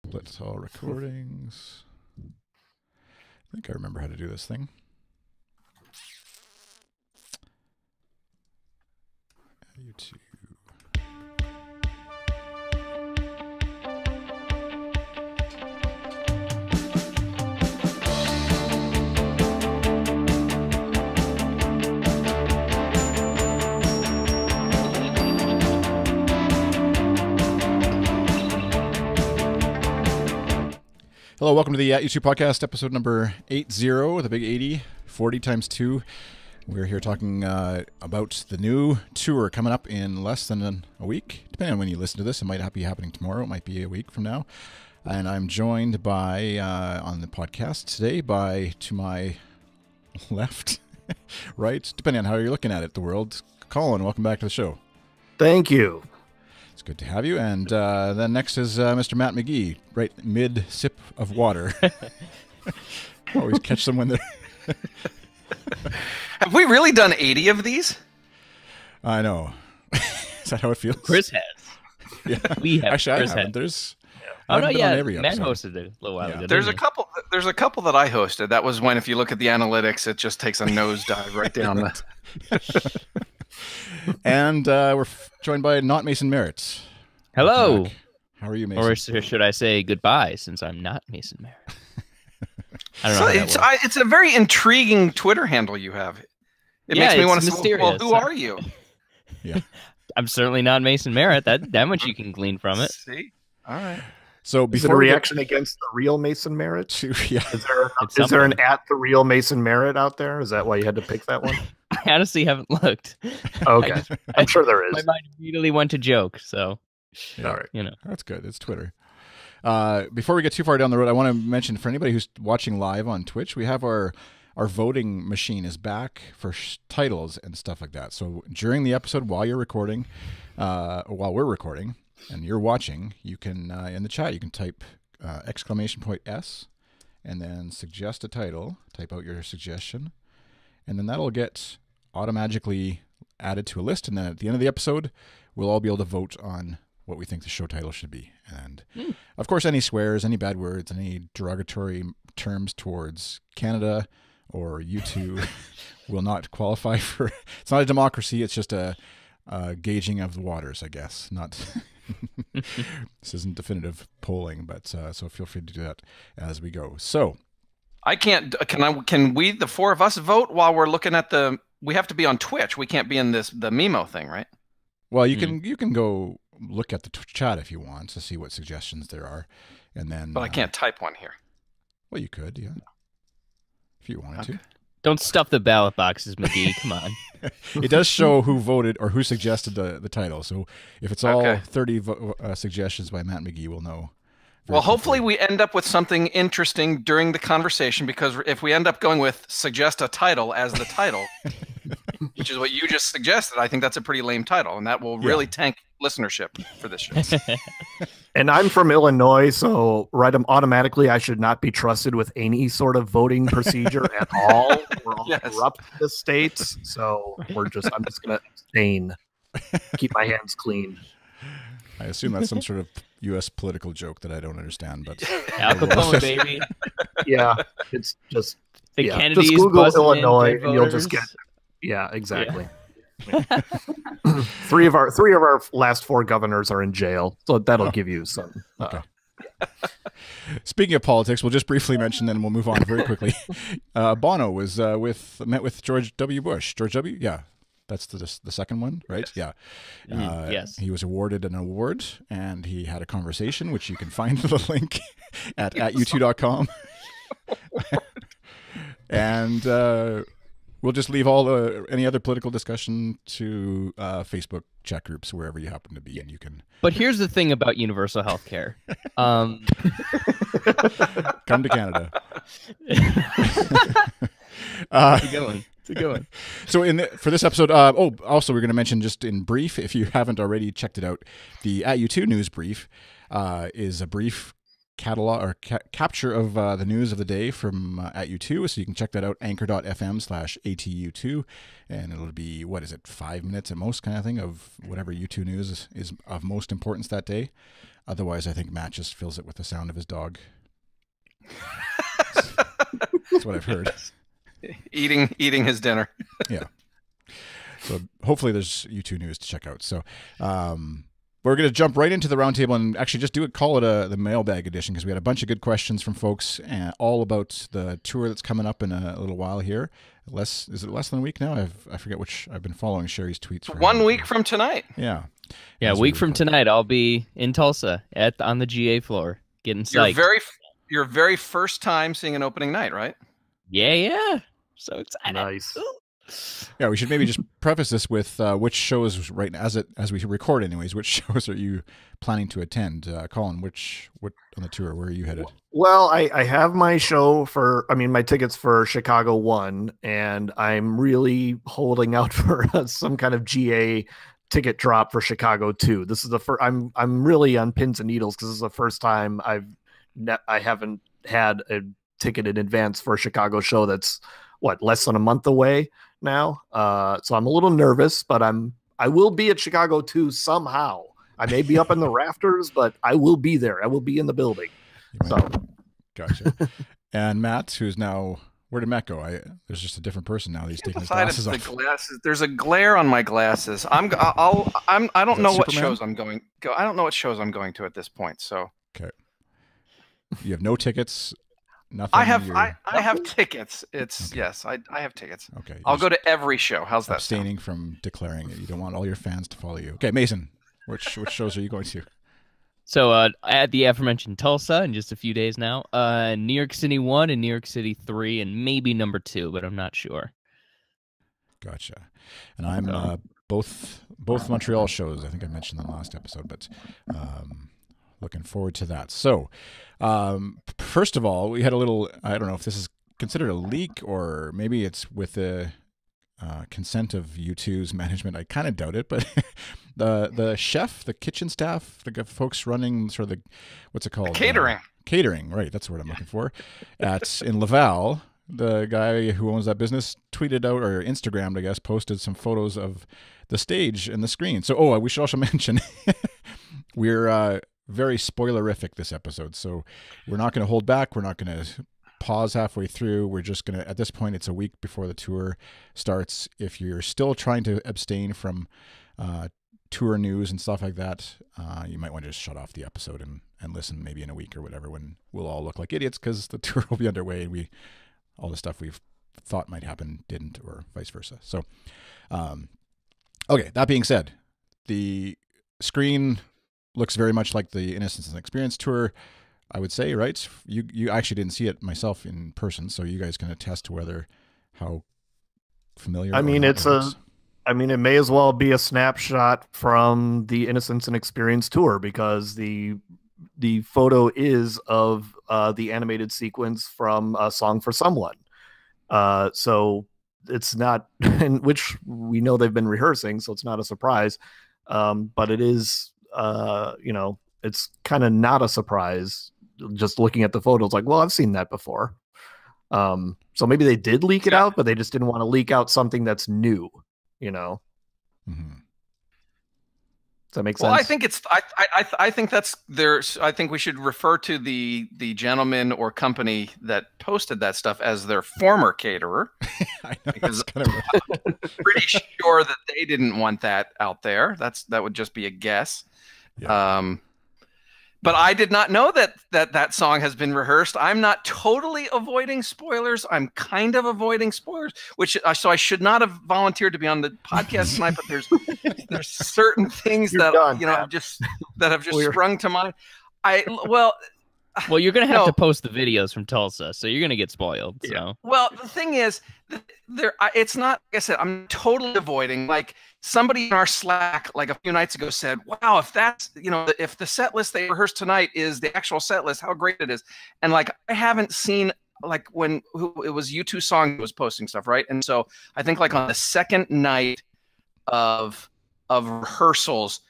Split all recordings. I think I remember how to do this thing. YouTube. Hello, welcome to the YouTube podcast, episode number 80, the big 80, 40 times 2. We're here talking about the new tour coming up in less than a week. Depending on when you listen to this, it might not be happening tomorrow. It might be a week from now. And I'm joined by, on the podcast today, to my left, right, depending on how you're looking at it, the world. Collin, welcome back to the show. Thank you. It's good to have you. And then next is Mr. Matt McGee, right mid-sip of water. Always catch them when they're... Have we really done 80 of these? I know. Is that how it feels? Chris has. Yeah. We have. Actually, Chris I haven't. has. There's... Oh, no, yeah. Every Matt episode. hosted it a little while ago. There's a couple that I hosted. That was when, if you look at the analytics, it just takes a nosedive right down the... And we're joined by not Mason Merritt. Hello. How are you, Mason? Or should I say goodbye, since I'm not Mason Merritt? I don't know. So how that works. it's a very intriguing Twitter handle you have. It makes me want to say, well, who are you? Yeah. I'm certainly not Mason Merritt. That much you can glean from it. See? All right. So Is it before a we get reaction against the real Mason Merritt? to... Yeah. Is there an at the real Mason Merritt out there? Is that why you had to pick that one? I honestly haven't looked. Okay. I'm sure there is. My mind immediately went to joke, so... Yeah. All right. You know. That's good. It's Twitter. Before we get too far down the road, I want to mention for anybody who's watching live on Twitch, we have our voting machine is back for titles and stuff like that. So during the episode, while you're recording, while we're recording and you're watching, you can in the chat you can type !S and then suggest a title. Type out your suggestion, and then that'll get automatically added to a list. And then at the end of the episode, we'll all be able to vote on what we think the show title should be. And of course, any swears, any bad words, any derogatory terms towards Canada or you two will not qualify for... It's not a democracy. It's just a gauging of the waters, I guess. Not... This isn't definitive polling, but so feel free to do that as we go. So I can't... Can we, the four of us, vote while we're looking at the... We have to be on Twitch. We can't be in the Mimo thing, right? well, you can go look at the chat if you want to see what suggestions there are, and then... But I can't type one here. Well, you could, yeah, if you wanted to. Don't stuff the ballot boxes, McGee. Come on. It does show who voted or who suggested the title. So if it's all Okay. 30 suggestions by Matt McGee, we'll know. Well, hopefully we end up with something interesting during the conversation, because if we end up going with suggest a title as the title, which is what you just suggested, I think that's a pretty lame title, and that will really tank listenership for this show. And I'm from Illinois, so automatically I should not be trusted with any sort of voting procedure at all. We're all corrupt in the states, so I'm just going to abstain, keep my hands clean. I assume that's some sort of U.S. political joke that I don't understand, but Al Capone, baby. Yeah, it's just The Kennedys just Google buzzing in Illinois, their and you'll just get. voters. Yeah, exactly. Three of our last four governors are in jail, so that'll give you some. Okay. Speaking of politics, we'll just briefly mention, then we'll move on very quickly. Bono was met with George W. Bush. George W. Yeah, that's the second one, right? Yes. Yeah. Yes. He was awarded an award, and he had a conversation, which you can find the link at u2.com. And we'll just leave any other political discussion to Facebook chat groups, wherever you happen to be, and you can... But here's the thing about universal health care. Come to Canada. It's a good one. It's a good one. So for this episode, also we're going to mention just in brief, if you haven't already checked it out, the At U2 news brief is a brief catalog or capture of the news of the day from At U2. So you can check that out, anchor.fm/ATU2, and it'll be, 5 minutes at most kind of thing of whatever U2 news is of most importance that day. Otherwise, I think Matt just fills it with the sound of his dog. That's what I've heard. Eating his dinner. Yeah. So hopefully there's U2 news to check out. So we're going to jump right into the roundtable and actually just call it the mailbag edition, because we had a bunch of good questions from folks all about the tour that's coming up in a little while here. Is it less than a week now? I forget which. I've been following Sherry's tweets. For 1 week from tonight. Yeah. Yeah, a week from tonight, I'll be in Tulsa on the GA floor getting psyched. Your very first time seeing an opening night, right? Yeah. So excited. Nice. Yeah, we should maybe just preface this with which shows right now, as we record anyways, which shows are you planning to attend? Collin, what on the tour, where are you headed? Well, I have my my tickets for Chicago 1, and I'm really holding out for some kind of GA ticket drop for Chicago 2. This is the first, I'm really on pins and needles, because this is the first time I haven't had a ticket in advance for a Chicago show that's less than a month away now. So I'm a little nervous, but I will be at Chicago 2 somehow. I may be up in the rafters, but I will be there. I will be in the building. So gotcha. And Matt, who's now, where did Matt go? There's just a different person now. He's taking his glasses off. There's a glare on my glasses. I don't know what shows I'm going. I don't know what shows I'm going to at this point. So okay. You have no tickets. Nothing. I have tickets. Yes, I have tickets. Okay. I'll go to every show. How's that? Abstaining from declaring it. You don't want all your fans to follow you. Okay, Mason, which shows are you going to? So at the aforementioned Tulsa in just a few days now. New York City 1 and New York City 3 and maybe number 2, but I'm not sure. Gotcha. And I'm both Montreal shows. I think I mentioned in the last episode, but looking forward to that. So, first of all, we had a little, I don't know if this is considered a leak or maybe it's with the consent of U2's management. I kind of doubt it, but the chef, the kitchen staff, the folks running sort of what's it called? Catering, right. That's the word I'm looking for. In Laval, the guy who owns that business tweeted out, or Instagrammed, I guess, posted some photos of the stage and the screen. So, we should also mention we're very spoilerific this episode, so we're not going to hold back. We're not going to pause halfway through. We're just going to, at this point, it's a week before the tour starts. If you're still trying to abstain from tour news and stuff like that, you might want to just shut off the episode and listen maybe in a week or whatever, when we'll all look like idiots because the tour will be underway and all the stuff we've thought might happen didn't, or vice versa. So, okay, that being said, the screen looks very much like the Innocence and Experience tour, I would say, right? You actually didn't see it myself in person, so you guys can attest to how familiar. I mean, it may as well be a snapshot from the Innocence and Experience tour, because the photo is of the animated sequence from A Song for Someone. So it's not, which we know they've been rehearsing, so it's not a surprise. But it is. It's kind of not a surprise just looking at the photos. Like, well, I've seen that before. So maybe they did leak it out, but they just didn't want to leak out something that's new. Mm-hmm. Does that make sense? Well, I think it's. I think that's there. I think we should refer to the gentleman or company that posted that stuff as their former caterer. I know, because I'm pretty sure that they didn't want that out there. That would just be a guess. Yeah. But I did not know that song has been rehearsed. I'm not totally avoiding spoilers. I'm kind of avoiding spoilers, so I should not have volunteered to be on the podcast tonight. But there's certain things that have just sprung to mind. Well, you're gonna have to post the videos from Tulsa, so you're gonna get spoiled. So. Yeah. Well, the thing is, it's not. Like I said, I'm totally avoiding. Like somebody in our Slack, like a few nights ago, said, "Wow, if that's if the set list they rehearsed tonight is the actual set list, how great it is." And like I haven't seen it was U2 Song was posting stuff, right? And so I think like on the second night of rehearsals,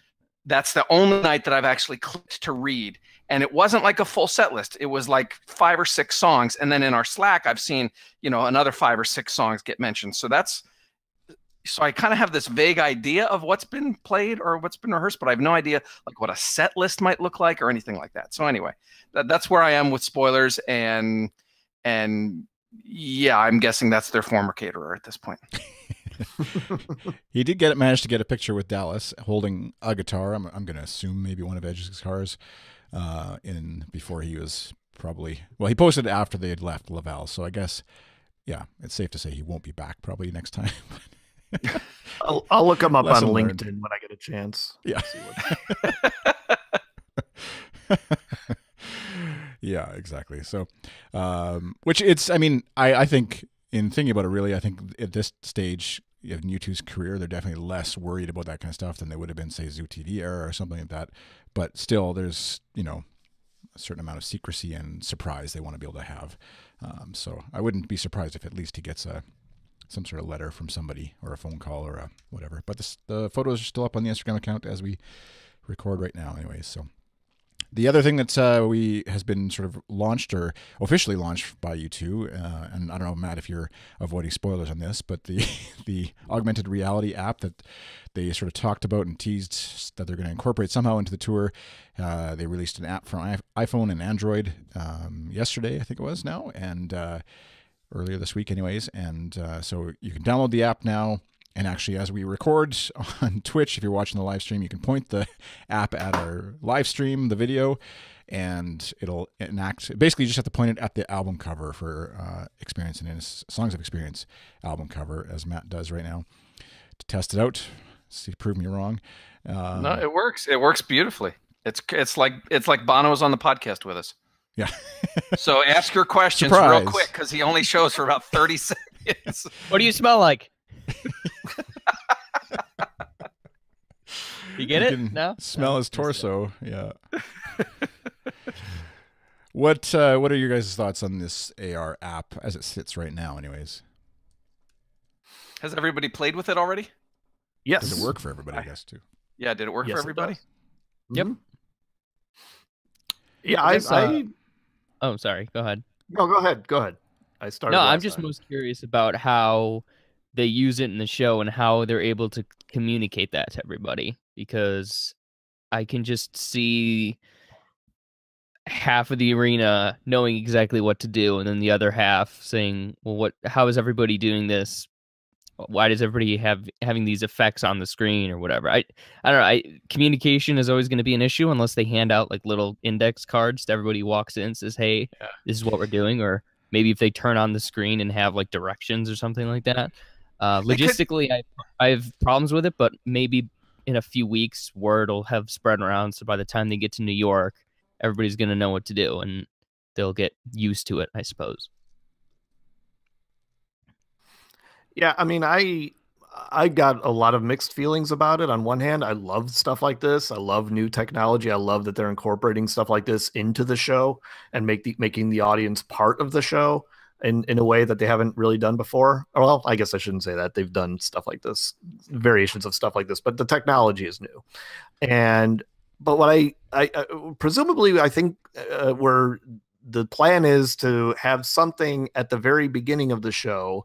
that's the only night that I've actually clicked to read. And it wasn't like a full set list. It was like 5 or 6 songs. And then in our Slack, I've seen, another 5 or 6 songs get mentioned. So so I kind of have this vague idea of what's been played or what's been rehearsed, but I have no idea like what a set list might look like or anything like that. So anyway, that's where I am with spoilers, and yeah, I'm guessing that's their former caterer at this point. He did manage to get a picture with Dallas holding a guitar. I'm going to assume maybe one of Edge's guitars before he was probably, well, he posted it after they had left Laval. So I guess, yeah, it's safe to say he won't be back probably next time. I'll look him up on Lesson LinkedIn learned. when I get a chance. Yeah. Yeah, exactly. So, which it's, I mean, I think in thinking about it, really, I think at this stage of U2's career, they're definitely less worried about that kind of stuff than they would have been, say, Zoo TV era or something like that. But still, there's, you know, a certain amount of secrecy and surprise they want to be able to have. So I wouldn't be surprised if at least he gets some sort of letter from somebody or a phone call or a whatever. But the photos are still up on the Instagram account as we record right now anyways. So the other thing that has been sort of launched or officially launched by U2, and I don't know, Matt, if you're avoiding spoilers on this, but the augmented reality app that they sort of talked about and teased that they're going to incorporate somehow into the tour. They released an app for iPhone and Android yesterday, I think it was now, and earlier this week anyways. And so you can download the app now. And actually, as we record on Twitch, if you're watching the live stream, you can point the app at our live stream, the video, and it'll enact. Basically, you just have to point it at the album cover for Experience Innocence, Songs of Experience album cover, as Matt does right now, to test it out. See, prove me wrong. No, it works. It works beautifully. It's like Bono's on the podcast with us. Yeah. So ask your questions Surprise. real quick because he only shows for about 30 seconds. What do you smell like? You get You it? can No? smell No, his torso. Yeah. What are your guys' thoughts on this AR app as it sits right now, anyways? Has everybody played with it already? Yes. Does it work for everybody, I guess, too? Yeah, did it work Yes, for it everybody? does. Yep. Mhm. Yeah, I guess, I Oh, sorry. Go ahead. no, go ahead. Go ahead. I started. No, I'm last just time. most curious about how they use it in the show and how they're able to communicate that to everybody, because I can just see half of the arena knowing exactly what to do, and then the other half saying, "Well, how is everybody doing this? Why does everybody having these effects on the screen or whatever?" I don't know. Communication is always going to be an issue unless they hand out like little index cards to everybody who walks in and says, "Hey, this is what we're doing," or maybe if they turn on the screen and have like directions or something like that. Logistically, I have problems with it, but maybe in a few weeks, word will have spread around. So by the time they get to New York, everybody's going to know what to do and they'll get used to it, I suppose. Yeah, I mean, I got a lot of mixed feelings about it. On one hand, I love stuff like this. I love new technology. I love that they're incorporating stuff like this into the show and making the audience part of the show in a way that they haven't really done before. Well, I guess I shouldn't say that. They've done stuff like this, variations of stuff like this, but the technology is new. But what I presumably, I think where the plan is to have something at the very beginning of the show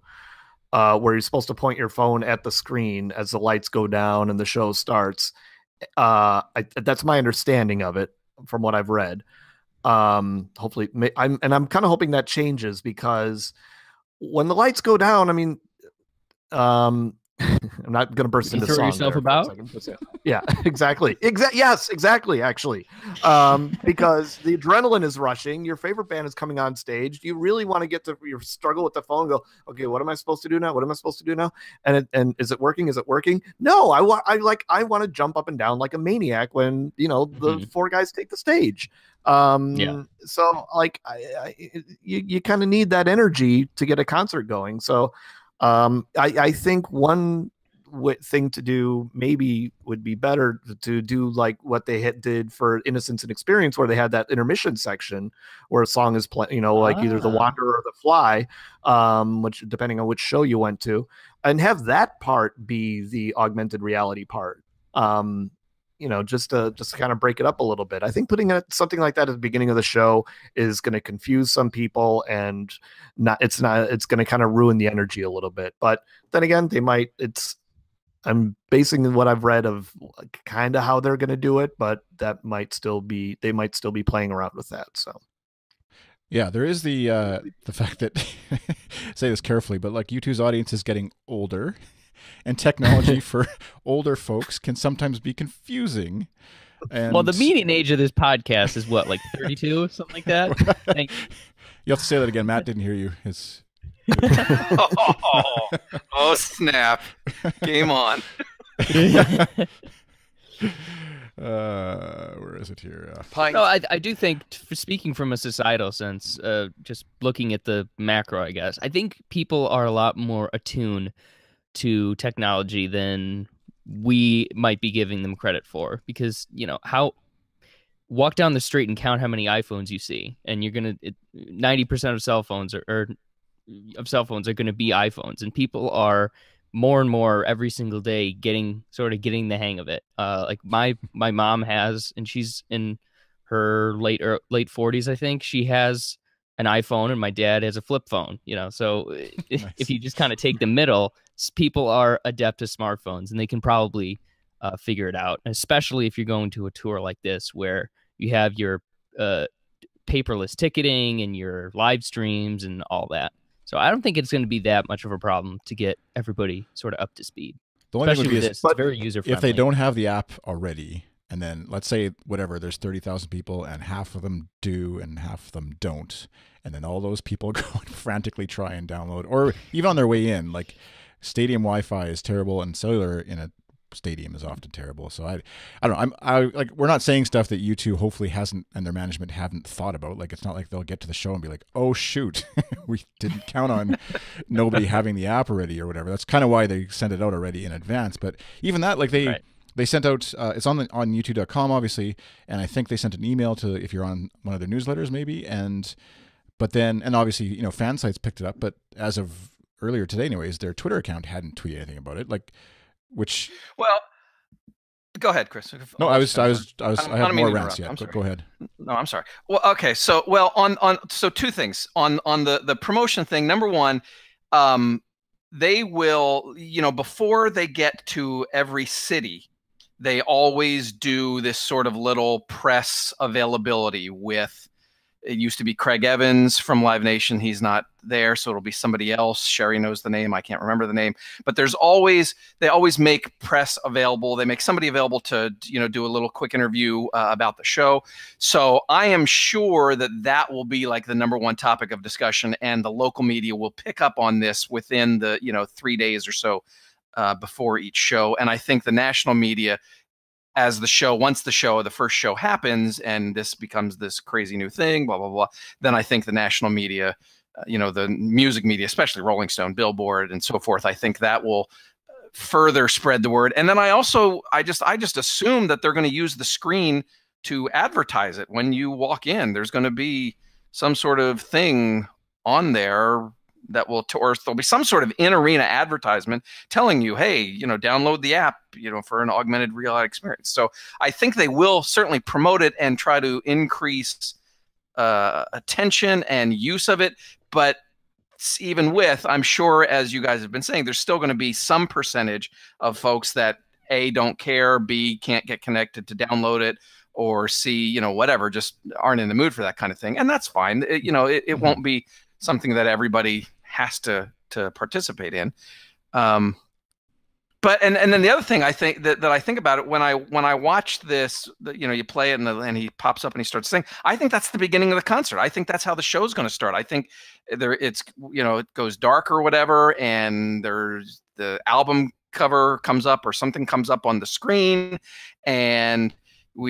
where you're supposed to point your phone at the screen as the lights go down and the show starts. That's my understanding of it from what I've read. Hopefully I'm kind of hoping that changes, because when the lights go down, I mean, I'm not going to burst into throw song yourself there for a about? second, but yeah, exactly. Yes, exactly. Actually, because the adrenaline is rushing. Your favorite band is coming on stage. You really want to get to your struggle with the phone. Go, okay, what am I supposed to do now? What am I supposed to do now? And is it working? Is it working? No, I want to jump up and down like a maniac when the four guys take the stage. So like you kind of need that energy to get a concert going. So I think one thing to do maybe would be better to do like what they did for Innocence and Experience, where they had that intermission section where a song is playing, like either The Wanderer or The Fly, which depending on which show you went to, and have that part be the augmented reality part. Just to kind of break it up a little bit. I think putting something like that at the beginning of the show is going to confuse some people, and it's going to kind of ruin the energy a little bit. But then again, I'm basing what I've read of kind of how they're going to do it, but they might still be playing around with that. So yeah, there is the fact that say this carefully, but like U2's audience is getting older, and technology for older folks can sometimes be confusing. And well, the median age of this podcast is what, like 32, something like that. Thank you. You have to say that again. Matt didn't hear you. Oh, snap. Game on. Where is it here? No, I do think, speaking from a societal sense, just looking at the macro, I guess, I think people are a lot more attuned to technology than we might be giving them credit for, because, walk down the street and count how many iPhones you see, and you're going to 90% of cell phones are going to be iPhones, and people are more and more every single day getting the hang of it. Like my mom has, and she's in her late 40s, I think. She has an iPhone, and my dad has a flip phone. So nice. If you just kind of take the middle, people are adept to smartphones, and they can probably figure it out. Especially if you're going to a tour like this, where you have your paperless ticketing and your live streams and all that. So I don't think it's going to be that much of a problem to get everybody sort of up to speed. The only thing would be it's very user-friendly. If they don't have the app already, and then let's say there's 30,000 people, and half of them do and half of them don't, and then all those people go and frantically try and download, or even on their way in, like stadium Wi-Fi is terrible, and cellular in a stadium is often terrible. So I don't know. We're not saying stuff that U2 hopefully hasn't, and their management haven't thought about. Like, it's not like they'll get to the show and be like, oh shoot, we didn't count on nobody having the app already or whatever. That's kind of why they sent it out already in advance. But even that, like they sent out, it's on U2.com obviously, and I think they sent an email to, if you're on one of their newsletters maybe, but then obviously fan sites picked it up. But as of earlier today, anyways, their Twitter account hadn't tweeted anything about it. Well, go ahead, Chris. No, I have more rants yet. Go ahead. No, I'm sorry. Well, okay. So, so two things on the promotion thing. Number one, they will, before they get to every city, they always do this sort of little press availability with. It used to be Craig Evans from Live Nation. He's not there, so it'll be somebody else. Sherry knows the name. I can't remember the name. But they always make press available. They make somebody available to, do a little quick interview about the show. So I am sure that will be like the number one topic of discussion, and the local media will pick up on this within the, 3 days or so before each show. And I think the national media, once the first show happens and this becomes this crazy new thing, blah, blah, blah, then I think the national media, the music media, especially Rolling Stone, Billboard, and so forth, I think that will further spread the word. And then I just assume that they're going to use the screen to advertise it. When you walk in, there's going to be some sort of thing on there that will, or there'll be some sort of in-arena advertisement telling you, hey, download the app, for an augmented reality experience. So I think they will certainly promote it and try to increase attention and use of it. But even with, I'm sure, as you guys have been saying, there's still going to be some percentage of folks that A, don't care, B, can't get connected to download it, or C, whatever, just aren't in the mood for that kind of thing. And that's fine. It won't be something that everybody has to participate in. But then the other thing I think that I think about it when I watch this, you play it and he pops up and he starts singing. I think that's the beginning of the concert. I think that's how the show's going to start. I think it goes dark or whatever, and there's the album cover comes up or something comes up on the screen, and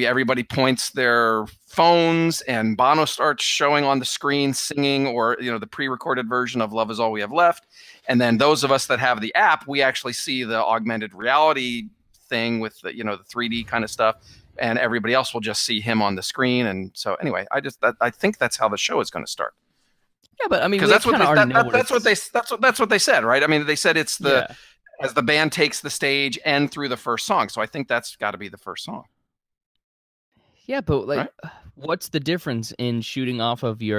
everybody points their phones, and Bono starts showing on the screen singing, or the pre-recorded version of Love Is All We Have Left. And then those of us that have the app, we actually see the augmented reality thing with the the 3D kind of stuff, and everybody else will just see him on the screen. And so anyway, I think that's how the show is going to start. Yeah, but I mean, because that's what they said, right? I mean, they said it's as the band takes the stage and through the first song. So I think that's got to be the first song. Yeah, but what's the difference in shooting off of the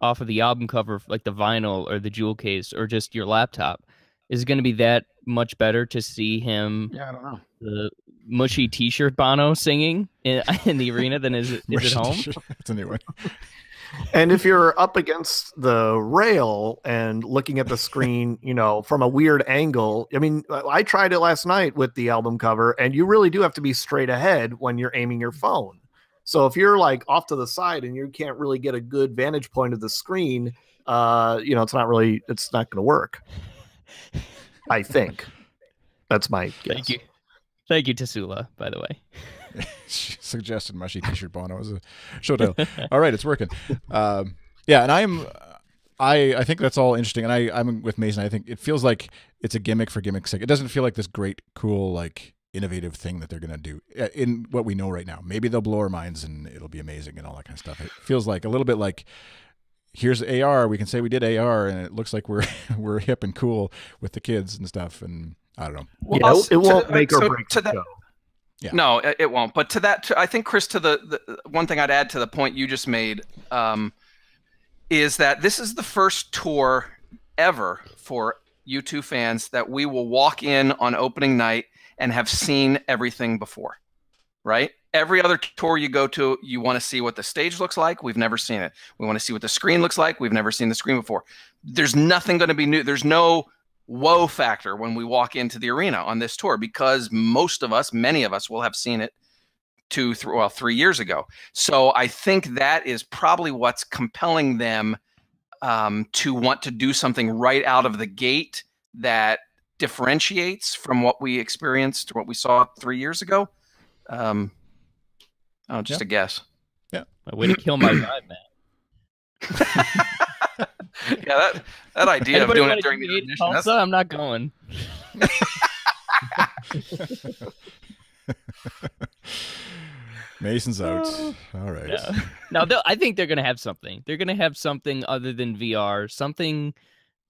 album cover, like the vinyl or the jewel case, or just your laptop? is it going to be that much better to see him? Yeah, I don't know. The mushy T-shirt Bono singing in the arena than is it home? That's a new one. And if you're up against the rail and looking at the screen, you know, from a weird angle, I mean, I tried it last night with the album cover, and you really do have to be straight ahead when you're aiming your phone. So if you're like off to the side and you can't really get a good vantage point of the screen, you know, it's not going to work. I think that's my guess. Thank you, Tasula, by the way. She suggested mushy T-shirt Bono as a show title. All right, it's working. Yeah, and I think that's all interesting, and I'm with Mason. I think it feels like it's a gimmick for gimmick's sake. It doesn't feel like this great, cool, like innovative thing that they're gonna do in what we know right now. Maybe they'll blow our minds and it'll be amazing and all that kind of stuff. It feels like a little bit like, here's AR. We can say we did AR, and it looks like we're hip and cool with the kids and stuff. And I don't know. Well, yeah, it won't make or break the show. Yeah. No, it won't. But to that, I think, Chris, to the one thing I'd add to the point you just made is that this is the first tour ever for U2 fans that we will walk in on opening night and have seen everything before, right? Every other tour you go to, you want to see what the stage looks like. We've never seen it. We want to see what the screen looks like. We've never seen the screen before. There's nothing going to be new. There's no whoa factor when we walk into the arena on this tour because many of us will have seen it 3 years ago. So I think that is probably what's compelling them to want to do something right out of the gate that differentiates from what we experienced, what we saw 3 years ago. Just a guess. Yeah. Way to kill my vibe, man. Yeah, that idea of doing it during the audition. I'm not going. Mason's out. All right. Yeah. Now, I think they're going to have something. They're going to have something other than VR, something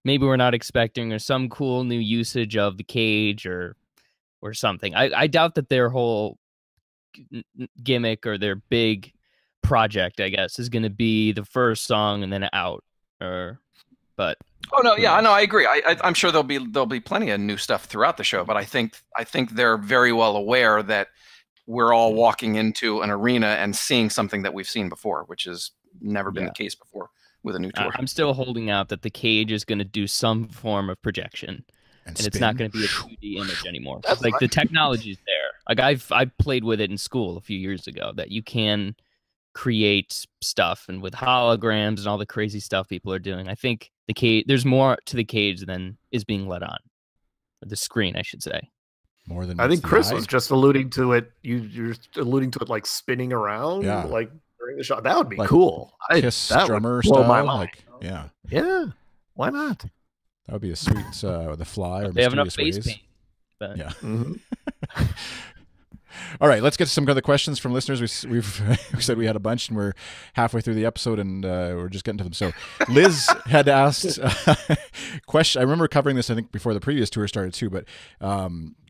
maybe we're not expecting, or some cool new usage of the cage or something. I doubt that their whole gimmick or their big project, I guess, is going to be the first song and then out. But oh no, yeah, I know, I agree. I'm sure there'll be plenty of new stuff throughout the show, but I think they're very well aware that we're all walking into an arena and seeing something that we've seen before, which has never been the case before with a new tour. I'm still holding out that the cage is going to do some form of projection, and it's not going to be a 2D image anymore. Like the technology's there. Like I played with it in school a few years ago that you can create stuff, and with holograms and all the crazy stuff people are doing, I think the cage, there's more to the cage than is being let on, or the screen, I should say. More than I think Chris was just alluding to it. You're alluding to it like spinning around, like during the shot. That would be like cool. Kiss drummer style, my mind. like yeah. Why not? That would be a sweet The Fly or they have enough Mysterious face Ways. paint. But... Yeah. Mm-hmm. All right, let's get to some other questions from listeners. We said we had a bunch, and we're halfway through the episode, and we're just getting to them. So Liz had asked question. I remember covering this, I think, before the previous tour started too. But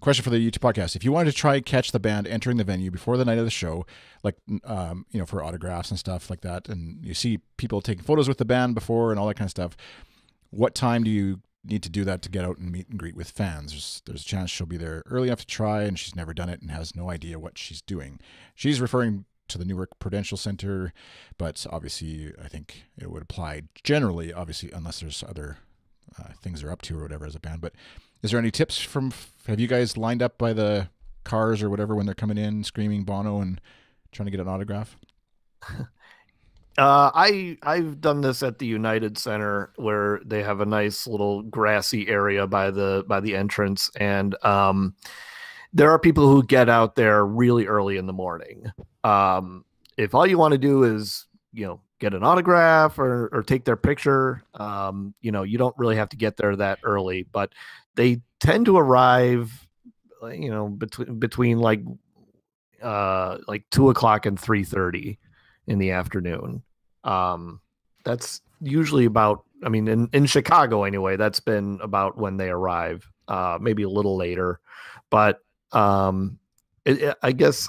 question for the YouTube podcast: if you wanted to try and catch the band entering the venue before the night of the show, like for autographs and stuff like that, and you see people taking photos with the band before and all that kind of stuff, what time do you need to do that to get out and meet and greet with fans? There's a chance she'll be there early enough to try, and she's never done it and has no idea what she's doing. She's referring to the Newark Prudential Center, but obviously I think it would apply generally, obviously, unless there's other things they're up to or whatever as a band. But is there any tips have you guys lined up by the cars or whatever when they're coming in screaming Bono and trying to get an autograph? I've done this at the United Center, where they have a nice little grassy area by the entrance, and there are people who get out there really early in the morning. If all you want to do is get an autograph or take their picture, you don't really have to get there that early, but they tend to arrive between like 2:00 and 3:30 in the afternoon. That's usually about, in Chicago anyway, that's been about when they arrive, maybe a little later, but I guess,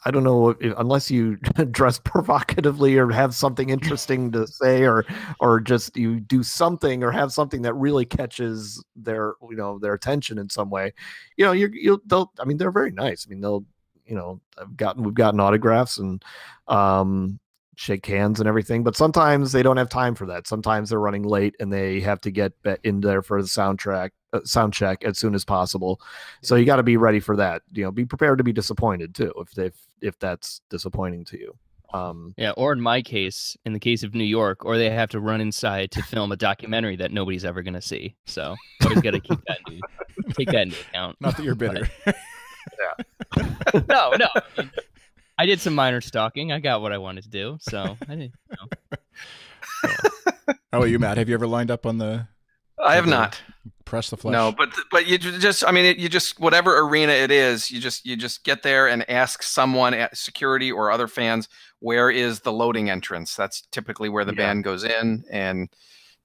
I don't know unless you dress provocatively or have something interesting to say, or just you do something or have something that really catches their their attention in some way. I mean, they're very nice. I mean, they'll we've gotten autographs and shake hands and everything, but sometimes they don't have time for that. Sometimes they're running late and they have to get in there for the sound check as soon as possible. So you got to be ready for that. Be prepared to be disappointed too if that's disappointing to you. Yeah, or in my case, in the case of New York, or they have to run inside to film a documentary that nobody's ever going to see. So always got to take that into account. Not that you're bitter. Yeah. No. I did some minor stalking. I got what I wanted to do, so I didn't. How about you, Matt? Have you ever lined up on the? I have not. Press the flesh. No, but you just, I mean, you just, whatever arena it is, you just get there and ask someone at security or other fans, where is the loading entrance? That's typically where the band goes in, and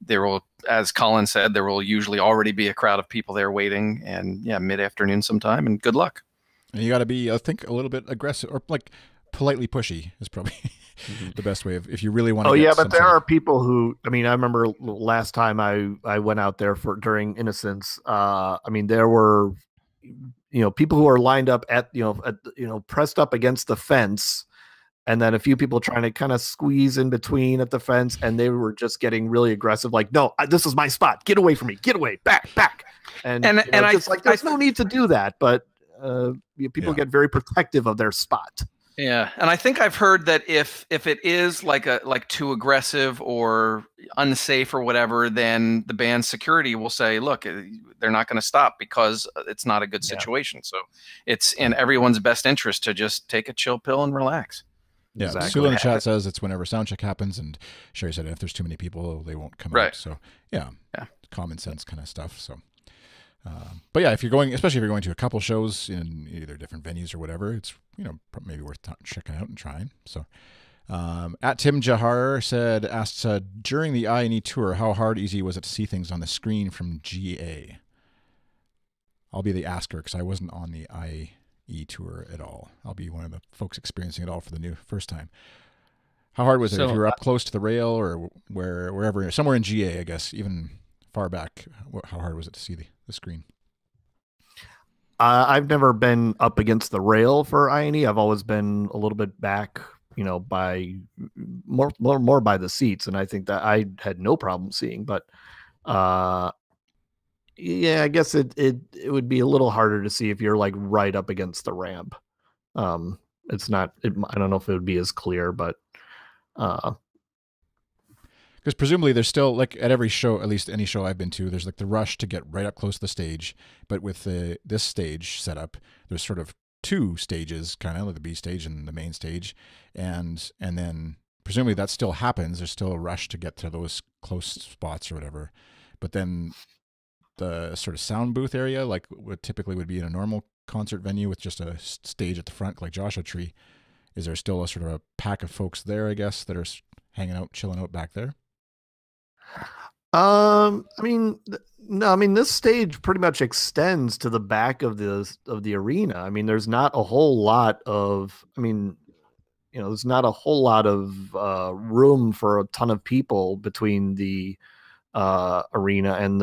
there will, as Collin said, there will usually already be a crowd of people there waiting, and mid-afternoon sometime, and good luck. And you got to be, I think, a little bit aggressive or like politely pushy is probably the best way of, if you really want to. Oh yeah, but there are people who, I mean, I remember last time I went out there during Innocence. I mean, there were, people who are lined up at pressed up against the fence, and then a few people trying to kind of squeeze in between at the fence, and they were just getting really aggressive, like, no, this is my spot, get away from me, get away, back, and it's like there's no need to do that, but people get very protective of their spot. Yeah, and I think I've heard that if it is like too aggressive or unsafe or whatever, then the band's security will say, look, they're not going to stop because it's not a good situation. So it's in everyone's best interest to just take a chill pill and relax. Yeah, exactly. Sue in the chat says it's whenever sound check happens, and Sherry said if there's too many people, they won't come out. So yeah, common sense kind of stuff. So. But yeah, if you're going, especially if you're going to a couple shows in either different venues or whatever, it's maybe worth checking out and trying. So, at Tim Jahar asked during the I&E tour, how hard, easy was it to see things on the screen from GA? I'll be the asker because I wasn't on the I&E tour at all. I'll be one of the folks experiencing it all for the first time. How hard was it if you were up close to the rail or wherever, somewhere in GA, I guess, even far back? How hard was it to see the screen? I've never been up against the rail for I&E. I've always been a little bit back, by more by the seats, and I think that I had no problem seeing. But I guess it would be a little harder to see if you're like right up against the ramp. It's not. I don't know if it would be as clear, but. Because presumably there's still, like at every show, at least any show I've been to, there's like the rush to get right up close to the stage. But with this stage setup, there's sort of two stages, kind of like the B stage and the main stage. And then presumably that still happens. There's still a rush to get to those close spots or whatever. But then the sort of sound booth area, like what typically would be in a normal concert venue with just a stage at the front, like Joshua Tree, is there still a sort of a pack of folks there, I guess, that are hanging out, chilling out back there? I mean, no, I mean, this stage pretty much extends to the back of the arena. I mean, there's not a whole lot of, there's not a whole lot of room for a ton of people between the arena and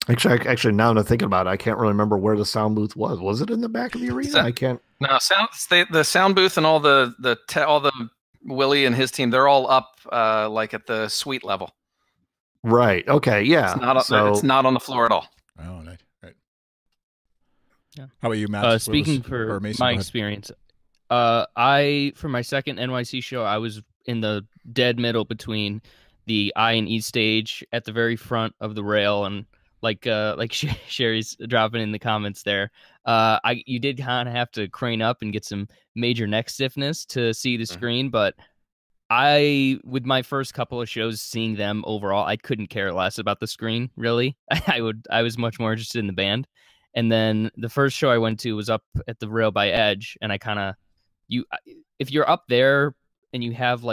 actually now that I'm thinking about it, I can't really remember where the sound booth was. Was it in the back of the arena? I can't. No, the sound booth and all the Willie and his team, they're all up like at the suite level. Right. Okay. Yeah. It's not on the floor at all. Oh, right. Yeah. How about you, Matt? Speaking for my experience, for my second NYC show, I was in the dead middle between the I&E stage at the very front of the rail, and like Sherry's dropping in the comments there. You did kind of have to crane up and get some major neck stiffness to see the screen, but with my first couple of shows, seeing them overall, I couldn't care less about the screen, really. I was much more interested in the band. And then the first show I went to was up at the rail by Edge, and if you're up there and you have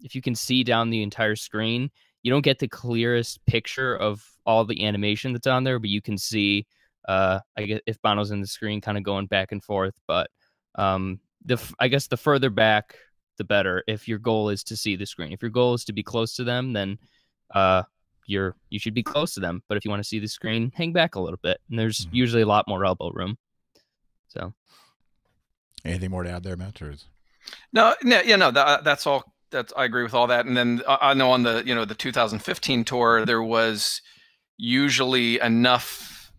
if you can see down the entire screen, you don't get the clearest picture of all the animation that's on there, but you can see I guess if Bono's in the screen, kind of going back and forth. But I guess the further back, the better. If your goal is to see the screen, if your goal is to be close to them, then you should be close to them. But if you want to see the screen, hang back a little bit, and there's usually a lot more elbow room. So, anything more to add there, Matt? Or that's all. I agree with all that. And then I know on the the 2015 tour there was usually enough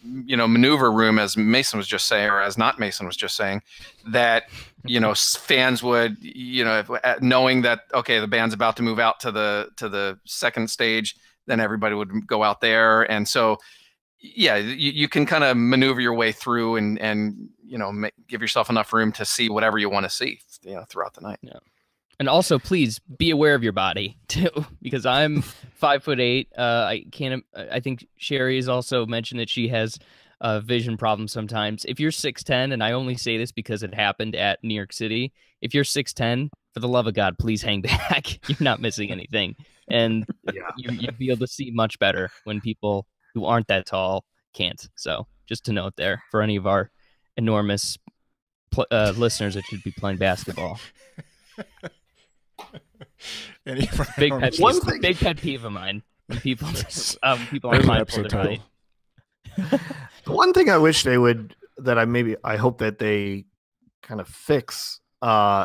maneuver room, as Mason was just saying, or as not Mason was just saying, that fans would knowing that okay, the band's about to move out to the second stage, then everybody would go out there, and so yeah, you can kind of maneuver your way through and give yourself enough room to see whatever you want to see throughout the night. Yeah. And also, please be aware of your body too, because I'm 5'8". I think Sherry has also mentioned that she has vision problems sometimes. If you're 6'10", and I only say this because it happened at New York City, if you're 6'10", for the love of God, please hang back. You're not missing anything, and you'll be able to see much better when people who aren't that tall can't. So just to note there for any of our enormous listeners that should be playing basketball. Big pet peeve of mine when people aren't mindful of their height. The one thing I wish they would, I hope that they kind of fix,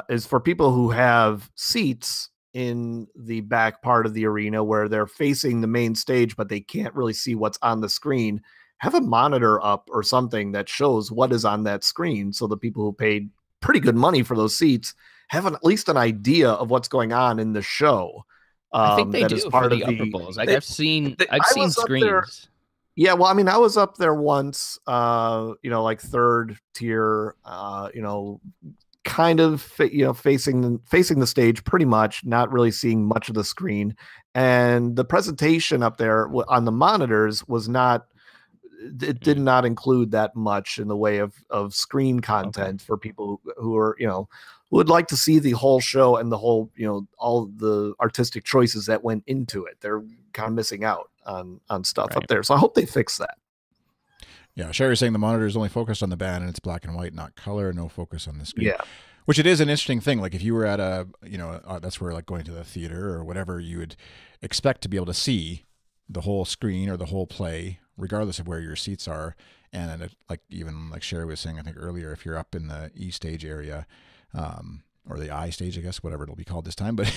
is for people who have seats in the back part of the arena where they're facing the main stage, but they can't really see what's on the screen. Have a monitor up or something that shows what is on that screen, so the people who paid pretty good money for those seats have at least an idea of what's going on in the show. I think they do for the upper bowls. Like I've seen screens. Yeah, well, I mean, I was up there once, like third tier, kind of, facing the stage pretty much, not really seeing much of the screen. And the presentation up there on the monitors was not, it did not include that much in the way of screen content for people who are, who would like to see the whole show and the whole, all the artistic choices that went into it. They're kind of missing out on stuff up there. So I hope they fix that. Yeah, Sherry's saying the monitor is only focused on the band and it's black and white, not color, no focus on the screen. Yeah. Which it is an interesting thing. Like if you were at that's where like going to the theater or whatever, you would expect to be able to see the whole screen or the whole play, regardless of where your seats are. And even like Sherry was saying, I think earlier, if you're up in the E stage area, or the I stage, I guess, whatever it'll be called this time. But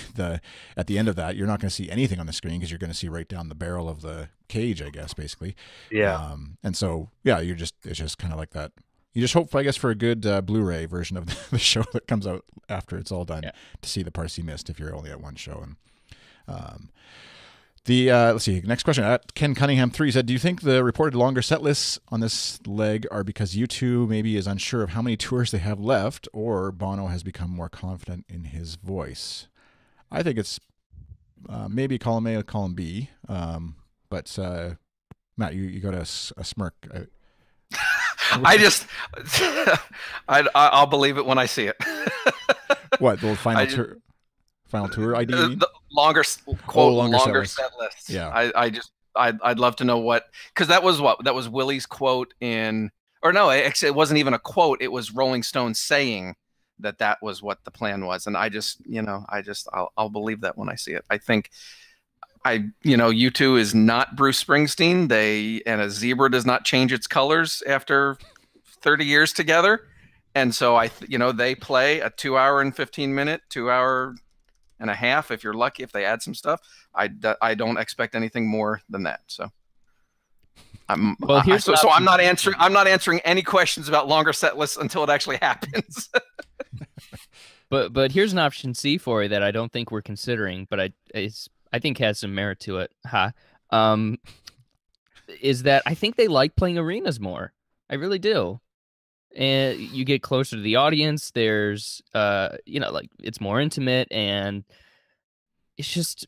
at the end of that, you're not going to see anything on the screen because you're going to see right down the barrel of the cage, I guess, basically. Yeah. And so, yeah, it's just kind of like that. You just hope, I guess, for a good Blu-ray version of the show that comes out after it's all done to see the parts you missed if you're only at one show. And let's see. Next question. Ken Cunningham 3 said, "Do you think the reported longer set lists on this leg are because U2 maybe is unsure of how many tours they have left, or Bono has become more confident in his voice?" I think it's maybe column A or column B. But Matt, you got a smirk. I'll believe it when I see it. What, the final tour? Final tour ID? The longer set list. Yeah. I'd love to know because that was Willie's quote it wasn't even a quote. It was Rolling Stone saying that was what the plan was. And I'll believe that when I see it. I think U2 is not Bruce Springsteen. And a zebra does not change its colors after 30 years together. And so they play a 2 hour and 15 minute, 2 hour and a half if you're lucky, if they add some stuff. I don't expect anything more than that. So I'm not answering any questions about longer set lists until it actually happens. but here's an option C for you that I don't think we're considering, but I think has some merit to it. Is that I think they like playing arenas more. I really do. And you get closer to the audience. There's, it's more intimate, and it's just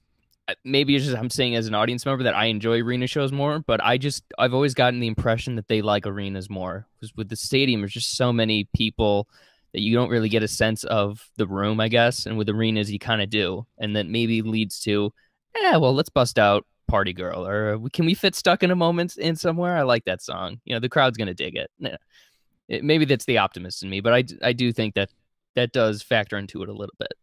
I'm saying as an audience member that I enjoy arena shows more. But I've always gotten the impression that they like arenas more, because with the stadium, there's just so many people that you don't really get a sense of the room, I guess. And with arenas, you kind of do, and that maybe leads to, let's bust out Party Girl, or can we fit Stuck in a Moment in somewhere? I like that song. You know, the crowd's gonna dig it. Maybe that's the optimist in me, but I do think that does factor into it a little bit.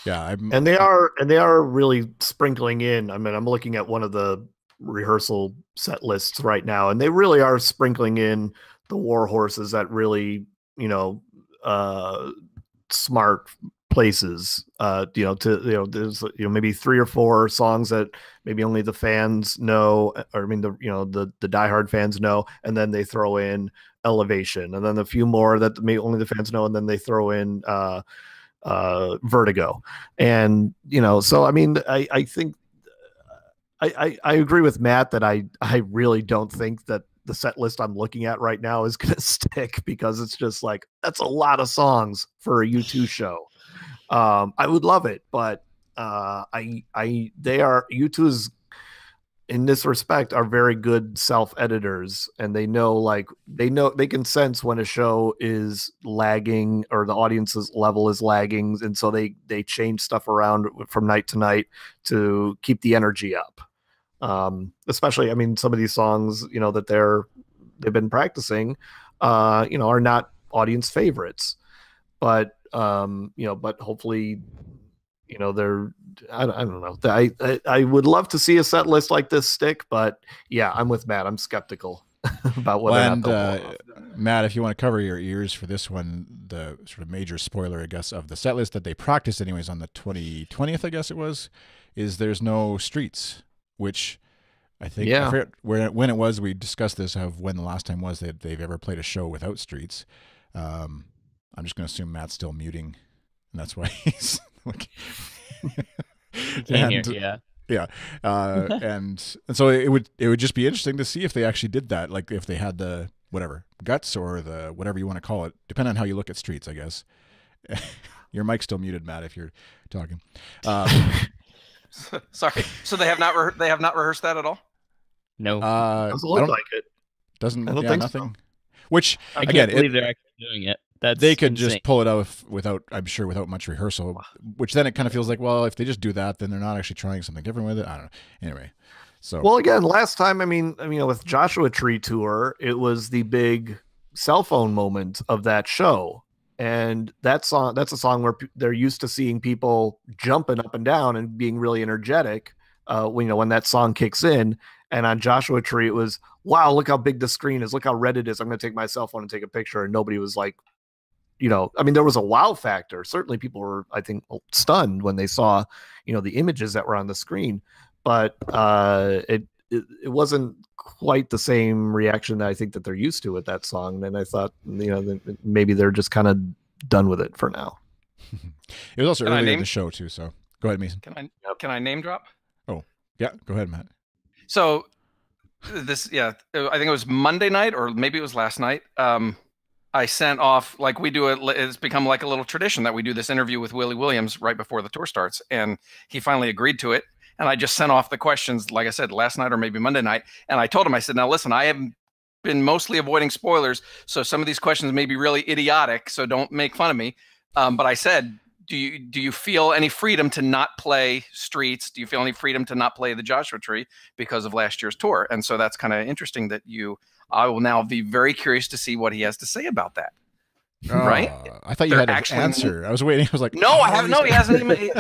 Yeah, and they are really sprinkling in. I mean, I'm looking at one of the rehearsal set lists right now, and they really are sprinkling in the war horses that really, you know, smart places. You know, there's, you know, maybe 3 or 4 songs that maybe only the fans know, or I mean, the diehard fans know, and then they throw in Elevation, and then a few more that maybe only the fans know, and then they throw in Vertigo. And, you know, so I mean, I think I agree with Matt that I really don't think that the set list I'm looking at right now is going to stick, because it's just like, that's a lot of songs for a U2 show. I would love it, but U2's, in this respect, are very good self-editors, and they know they can sense when a show is lagging or the audience's level is lagging, and so they change stuff around from night to night to keep the energy up. Especially, I mean, some of these songs, you know, that they've been practicing, you know, are not audience favorites, but you know, but hopefully, you know, they're, I don't know. I would love to see a set list like this stick, but yeah, I'm with Matt. I'm skeptical about whether or not Matt, if you want to cover your ears for this one, the sort of major spoiler, I guess, of the set list that they practiced anyways on the 20th, I guess it was, is there's no streets, which I think, I forget when it was, we discussed this, of when the last time was that they've ever played a show without streets. I'm just going to assume Matt's still muting, and that's why he's and so it would just be interesting to see if they actually did that, like if they had the whatever guts or the whatever you want to call it, depending on how you look at streets, I guess. Your mic's still muted, Matt, if you're talking. Sorry. So they have not rehearsed that at all? No. Doesn't look like it. Doesn't. I don't think nothing. so. Which I can't believe they're actually doing it. They could insane. just pull it out without much rehearsal, which then it kind of feels like, well, if they just do that, then they're not actually trying something different with it. I don't know. Anyway, so. Well, again, last time, I mean, with Joshua Tree Tour, it was the big cell phone moment of that show. And that's a song where they're used to seeing people jumping up and down and being really energetic, when that song kicks in. And on Joshua Tree, it was, wow, look how big the screen is. Look how red it is. I'm going to take my cell phone and take a picture. And nobody was like, there was a wow factor. Certainly people were, I think, stunned when they saw, the images that were on the screen. But it wasn't quite the same reaction that I think that they're used to with that song. And I thought, maybe they're just kind of done with it for now. It was also earlier in the show too. So go ahead, Mason. Can I name drop? Oh, yeah. Go ahead, Matt. So I think it was Monday night, or maybe it was last night. I sent off, like we do it. It's become like a little tradition that we do this interview with Willie Williams right before the tour starts. And he finally agreed to it. And I just sent off the questions, like I said, last night or maybe Monday night. And I told him, I said, now listen, I have been mostly avoiding spoilers. So some of these questions may be really idiotic. So don't make fun of me. But I said, do you feel any freedom to not play Streets? Do you feel any freedom to not play the Joshua Tree because of last year's tour? And so that's kind of interesting that I will now be very curious to see what he has to say about that. Right? I thought you had an answer. I was waiting. I was like, no, I haven't. No, he hasn't even. He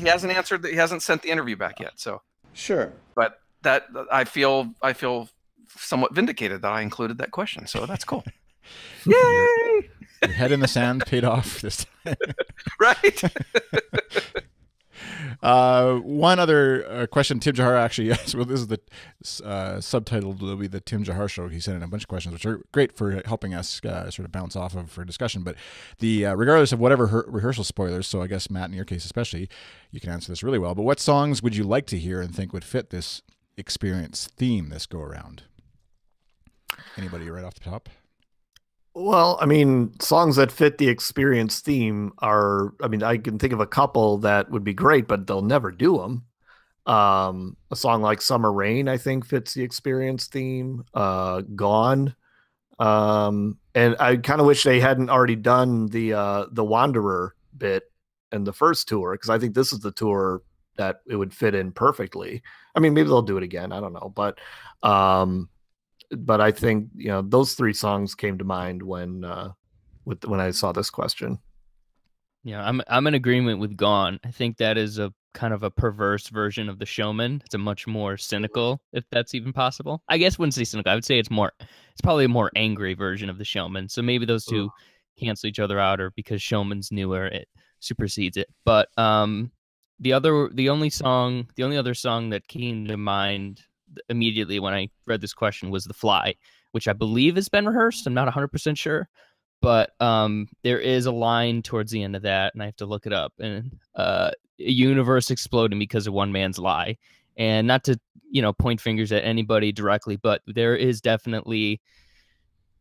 hasn't answered. He hasn't sent the interview back yet. So sure. But that I feel somewhat vindicated that I included that question. So that's cool. Yay! Your head in the sand paid off this time. Right. One other question Tim Jahar actually asked. Well, this is the subtitled will be the Tim Jahar Show. He sent in a bunch of questions, which are great for helping us sort of bounce off of for discussion. But regardless of whatever rehearsal spoilers, so I guess Matt, in your case especially, you can answer this really well. But what songs would you like to hear and think would fit this Experience theme this go around? Anybody right off the top? Well, songs that fit the Experience theme are, I can think of a couple that would be great, but they'll never do them. A song like Summer Rain, I think, fits the Experience theme. Gone. And I kind of wish they hadn't already done the Wanderer bit in the first tour, because I think this is the tour that it would fit in perfectly. I mean, maybe they'll do it again. I don't know, but I think, you know, those three songs came to mind when I saw this question. Yeah, I'm in agreement with Gone. I think that is a kind of a perverse version of The Showman. It's a much more cynical, if that's even possible. I guess I wouldn't say cynical. I would say it's probably a more angry version of The Showman. So maybe those two cancel each other out, or because Showman's newer, it supersedes it. But the only other song that came to mind immediately when I read this question was The Fly, which I believe has been rehearsed. I'm not 100% sure. But there is a line towards the end of that, and I have to look it up. And a universe exploding because of one man's lie. And not to, point fingers at anybody directly, but there is definitely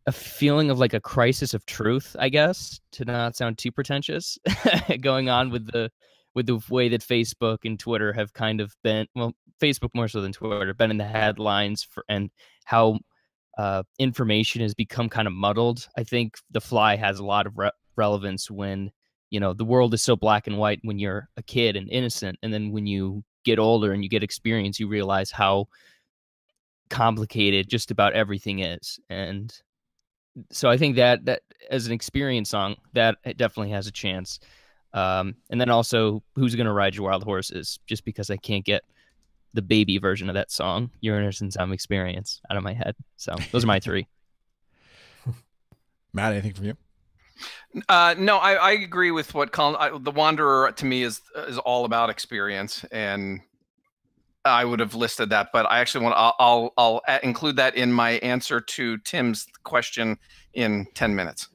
a feeling of like a crisis of truth, I guess, to not sound too pretentious, going on with the way that Facebook and Twitter have kind of been, well, Facebook more so than Twitter, been in the headlines and how information has become kind of muddled. I think The Fly has a lot of relevance when, the world is so black and white when you're a kid and innocent. And then when you get older and you get experience, you realize how complicated just about everything is. And so I think that as an Experience song, that it definitely has a chance. And then also Who's Gonna Ride Your Wild Horses, just because I can't get the baby version of that song, Your Innocence, I'm Experience, out of my head. So those are my three. Matt, anything from you? No, I agree with what Collin. The Wanderer to me is all about experience, and I would have listed that, but I actually I'll include that in my answer to Tim's question in 10 minutes.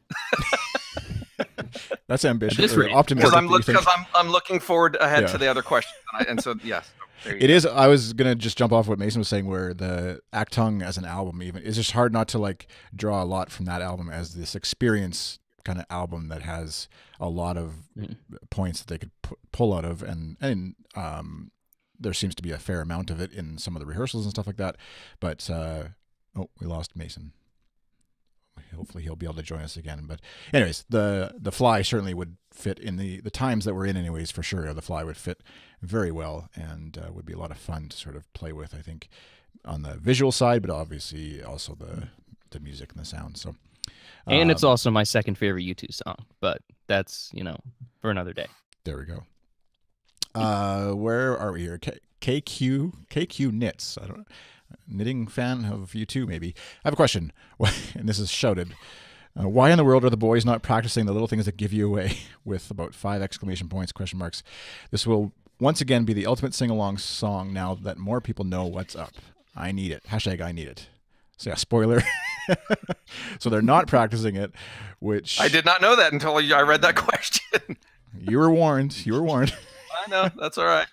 That's ambitious. Optimistic. Because I'm looking forward ahead to the other questions, and so yes. It is. I was gonna just jump off what Mason was saying, where the Actung as an album, even, it's just hard not to like draw a lot from that album as this Experience kind of album that has a lot of points that they could pull out of, and there seems to be a fair amount of it in some of the rehearsals and stuff like that. But we lost Mason. Hopefully he'll be able to join us again. But anyways, the Fly certainly would fit in the times that we're in, anyways, for sure. The Fly would fit very well, and would be a lot of fun to sort of play with, I think, on the visual side, but obviously also the music and the sound. So, and it's also my second favorite U2 song, but that's, for another day. There we go. Where are we here? KQ Knits. I don't know. Knitting fan of U2, maybe. I have a question, and this is shouted. Why in the world are the boys not practicing the little things that give you away, with about 5 exclamation points, question marks? This will once again be the ultimate sing-along song now that more people know what's up. I need it. Hashtag I need it. So yeah, spoiler. So they're not practicing it, which... I did not know that until I read that question. You were warned. You were warned. I know, that's all right.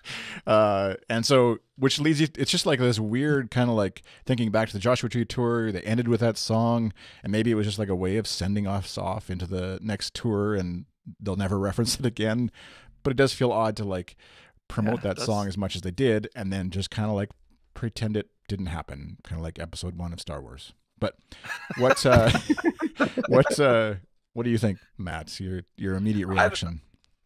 And so, which leads you, it's just like this weird kind of like thinking back to the Joshua Tree tour. They ended with that song, and maybe it was just like a way of sending us off into the next tour, and they'll never reference it again. But it does feel odd to like promote that song as much as they did, and then just kind of like pretend it didn't happen, kind of like episode 1 of Star Wars. But what do you think, Matt? Your immediate reaction?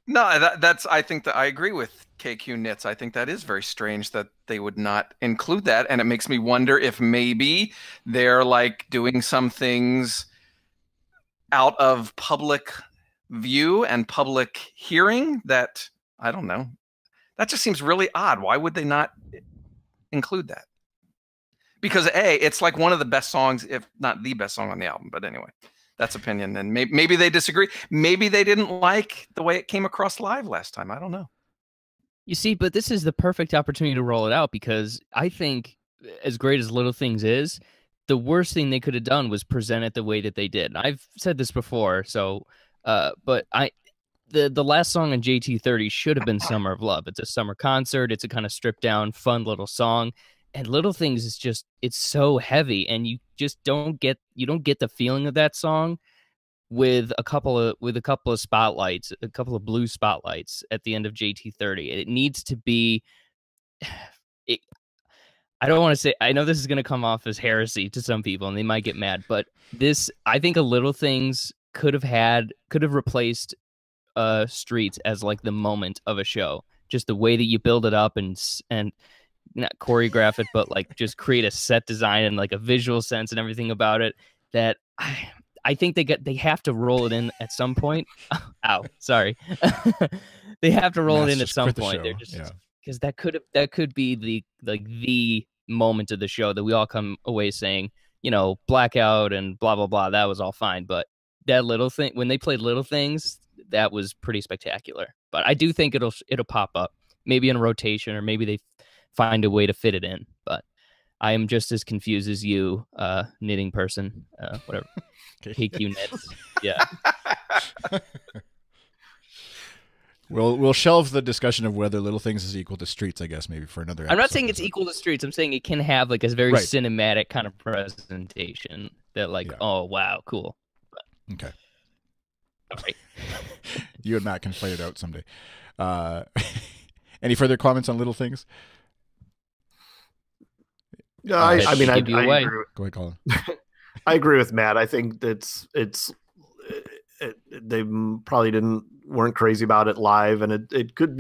No, that's. I think that I agree with KQ Knits. I think that is very strange that they would not include that, and it makes me wonder if maybe they're like doing some things out of public view and public hearing that, I don't know. That just seems really odd. Why would they not include that? Because it's like one of the best songs, if not the best song on the album. But anyway. That's opinion, and maybe they disagree. Maybe they didn't like the way it came across live last time. I don't know. You see, but this is the perfect opportunity to roll it out, because I think, as great as Little Things is, the worst thing they could have done was present it the way that they did. I've said this before, so but the last song on JT30 should have been Summer of Love. It's a summer concert. It's a kind of stripped down, fun little song. And Little Things is just, it's so heavy, and you just don't get the feeling of that song with a couple of spotlights, a couple of blue spotlights at the end of JT30. It needs to be I don't want to say, I know this is going to come off as heresy to some people and they might get mad, but I think a Little Things could have replaced Streets as like the moment of a show. just the way that you build it up and not choreograph it, but like just create a set design and like a visual sense and everything about it, that I think they have to roll it in at some point. Ow, sorry. They have to roll it in at some point. They're just because that could be the moment of the show that we all come away saying, blackout and blah blah blah. That was all fine, but that little thing, when they played Little Things, that was pretty spectacular. But I do think it'll pop up, maybe in a rotation, or maybe they find a way to fit it in. But I am just as confused as you, knitting person, whatever. KQ knits. Yeah. We'll shelve the discussion of whether Little Things is equal to Streets, I guess, maybe for another episode. I'm not saying it's equal to Streets. I'm saying it can have like a very cinematic kind of presentation that oh, wow, cool. But, okay. All right. You and Matt can fight it out someday. Any further comments on Little Things? I mean, I go ahead, Colin. I agree with Matt. I think they probably weren't crazy about it live, and it could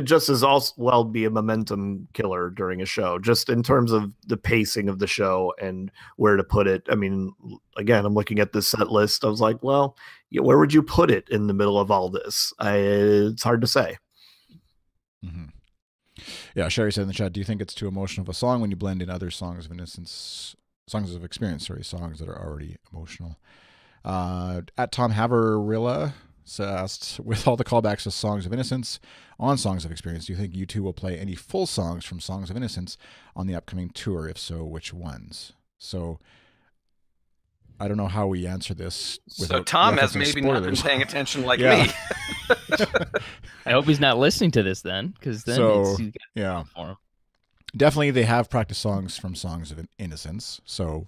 just as well be a momentum killer during a show, just in terms of the pacing of the show and where to put it. I mean, again, I'm looking at the set list. I was like, well, where would you put it in the middle of all this? It's hard to say. Mm-hmm. Yeah, Sherry said in the chat, do you think it's too emotional of a song when you blend in other songs of innocence, songs of experience, songs that are already emotional? At Tom Haverilla asked, with all the callbacks to Songs of Innocence on Songs of Experience, do you think U2 will play any full songs from Songs of Innocence on the upcoming tour? If so, which ones? So I don't know how we answer this. So Tom has maybe not been paying attention like me. I hope he's not listening to this then, because then for him. Definitely, they have practiced songs from Songs of Innocence. So,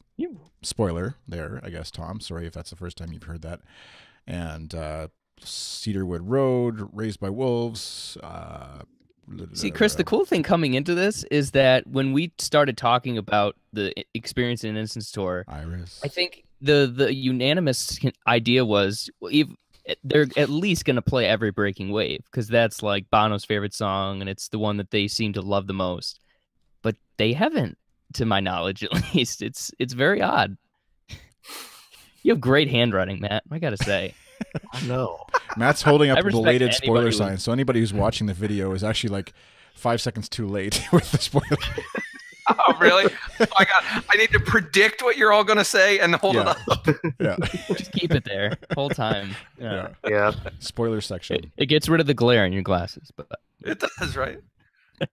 spoiler there, I guess, Tom. Sorry if that's the first time you've heard that. And Cedarwood Road, Raised by Wolves. See, Chris, the cool thing coming into this is that when we started talking about the Experience Innocence tour, Iris, I think the unanimous idea was they're at least going to play Every Breaking Wave, because that's like Bono's favorite song, and it's the one that they seem to love the most. But they haven't, to my knowledge, at least. It's very odd. You have great handwriting, Matt, I gotta say. I know. Matt's holding up a belated spoiler sign, so anybody who's watching the video is actually like 5 seconds too late with the spoiler. Oh, really? Oh, my God. I need to predict what you're all going to say and hold it up. Yeah. Just keep it there the whole time. Yeah. Spoiler section. It gets rid of the glare in your glasses, but it does, right?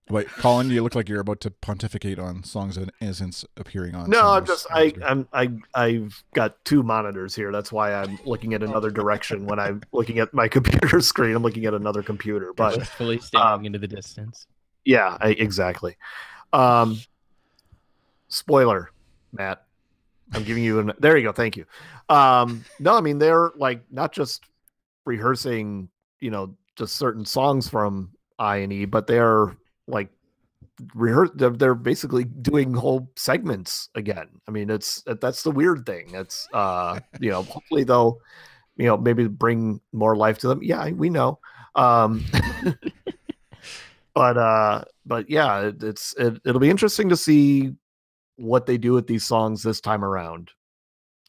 Wait, Colin, you look like you're about to pontificate on Songs of Innocence appearing on. No, I've got two monitors here. That's why I'm looking at another direction. When I'm looking at my computer screen, I'm looking at another computer. But just fully staring into the distance. Yeah, exactly. Spoiler, Matt. I'm giving you there you go. Thank you. No, I mean, they're like not just rehearsing, just certain songs from I&E, but they're like they're basically doing whole segments again. I mean, that's the weird thing. It's hopefully they'll maybe bring more life to them. Yeah, we know. But yeah, it'll be interesting to see what they do with these songs this time around.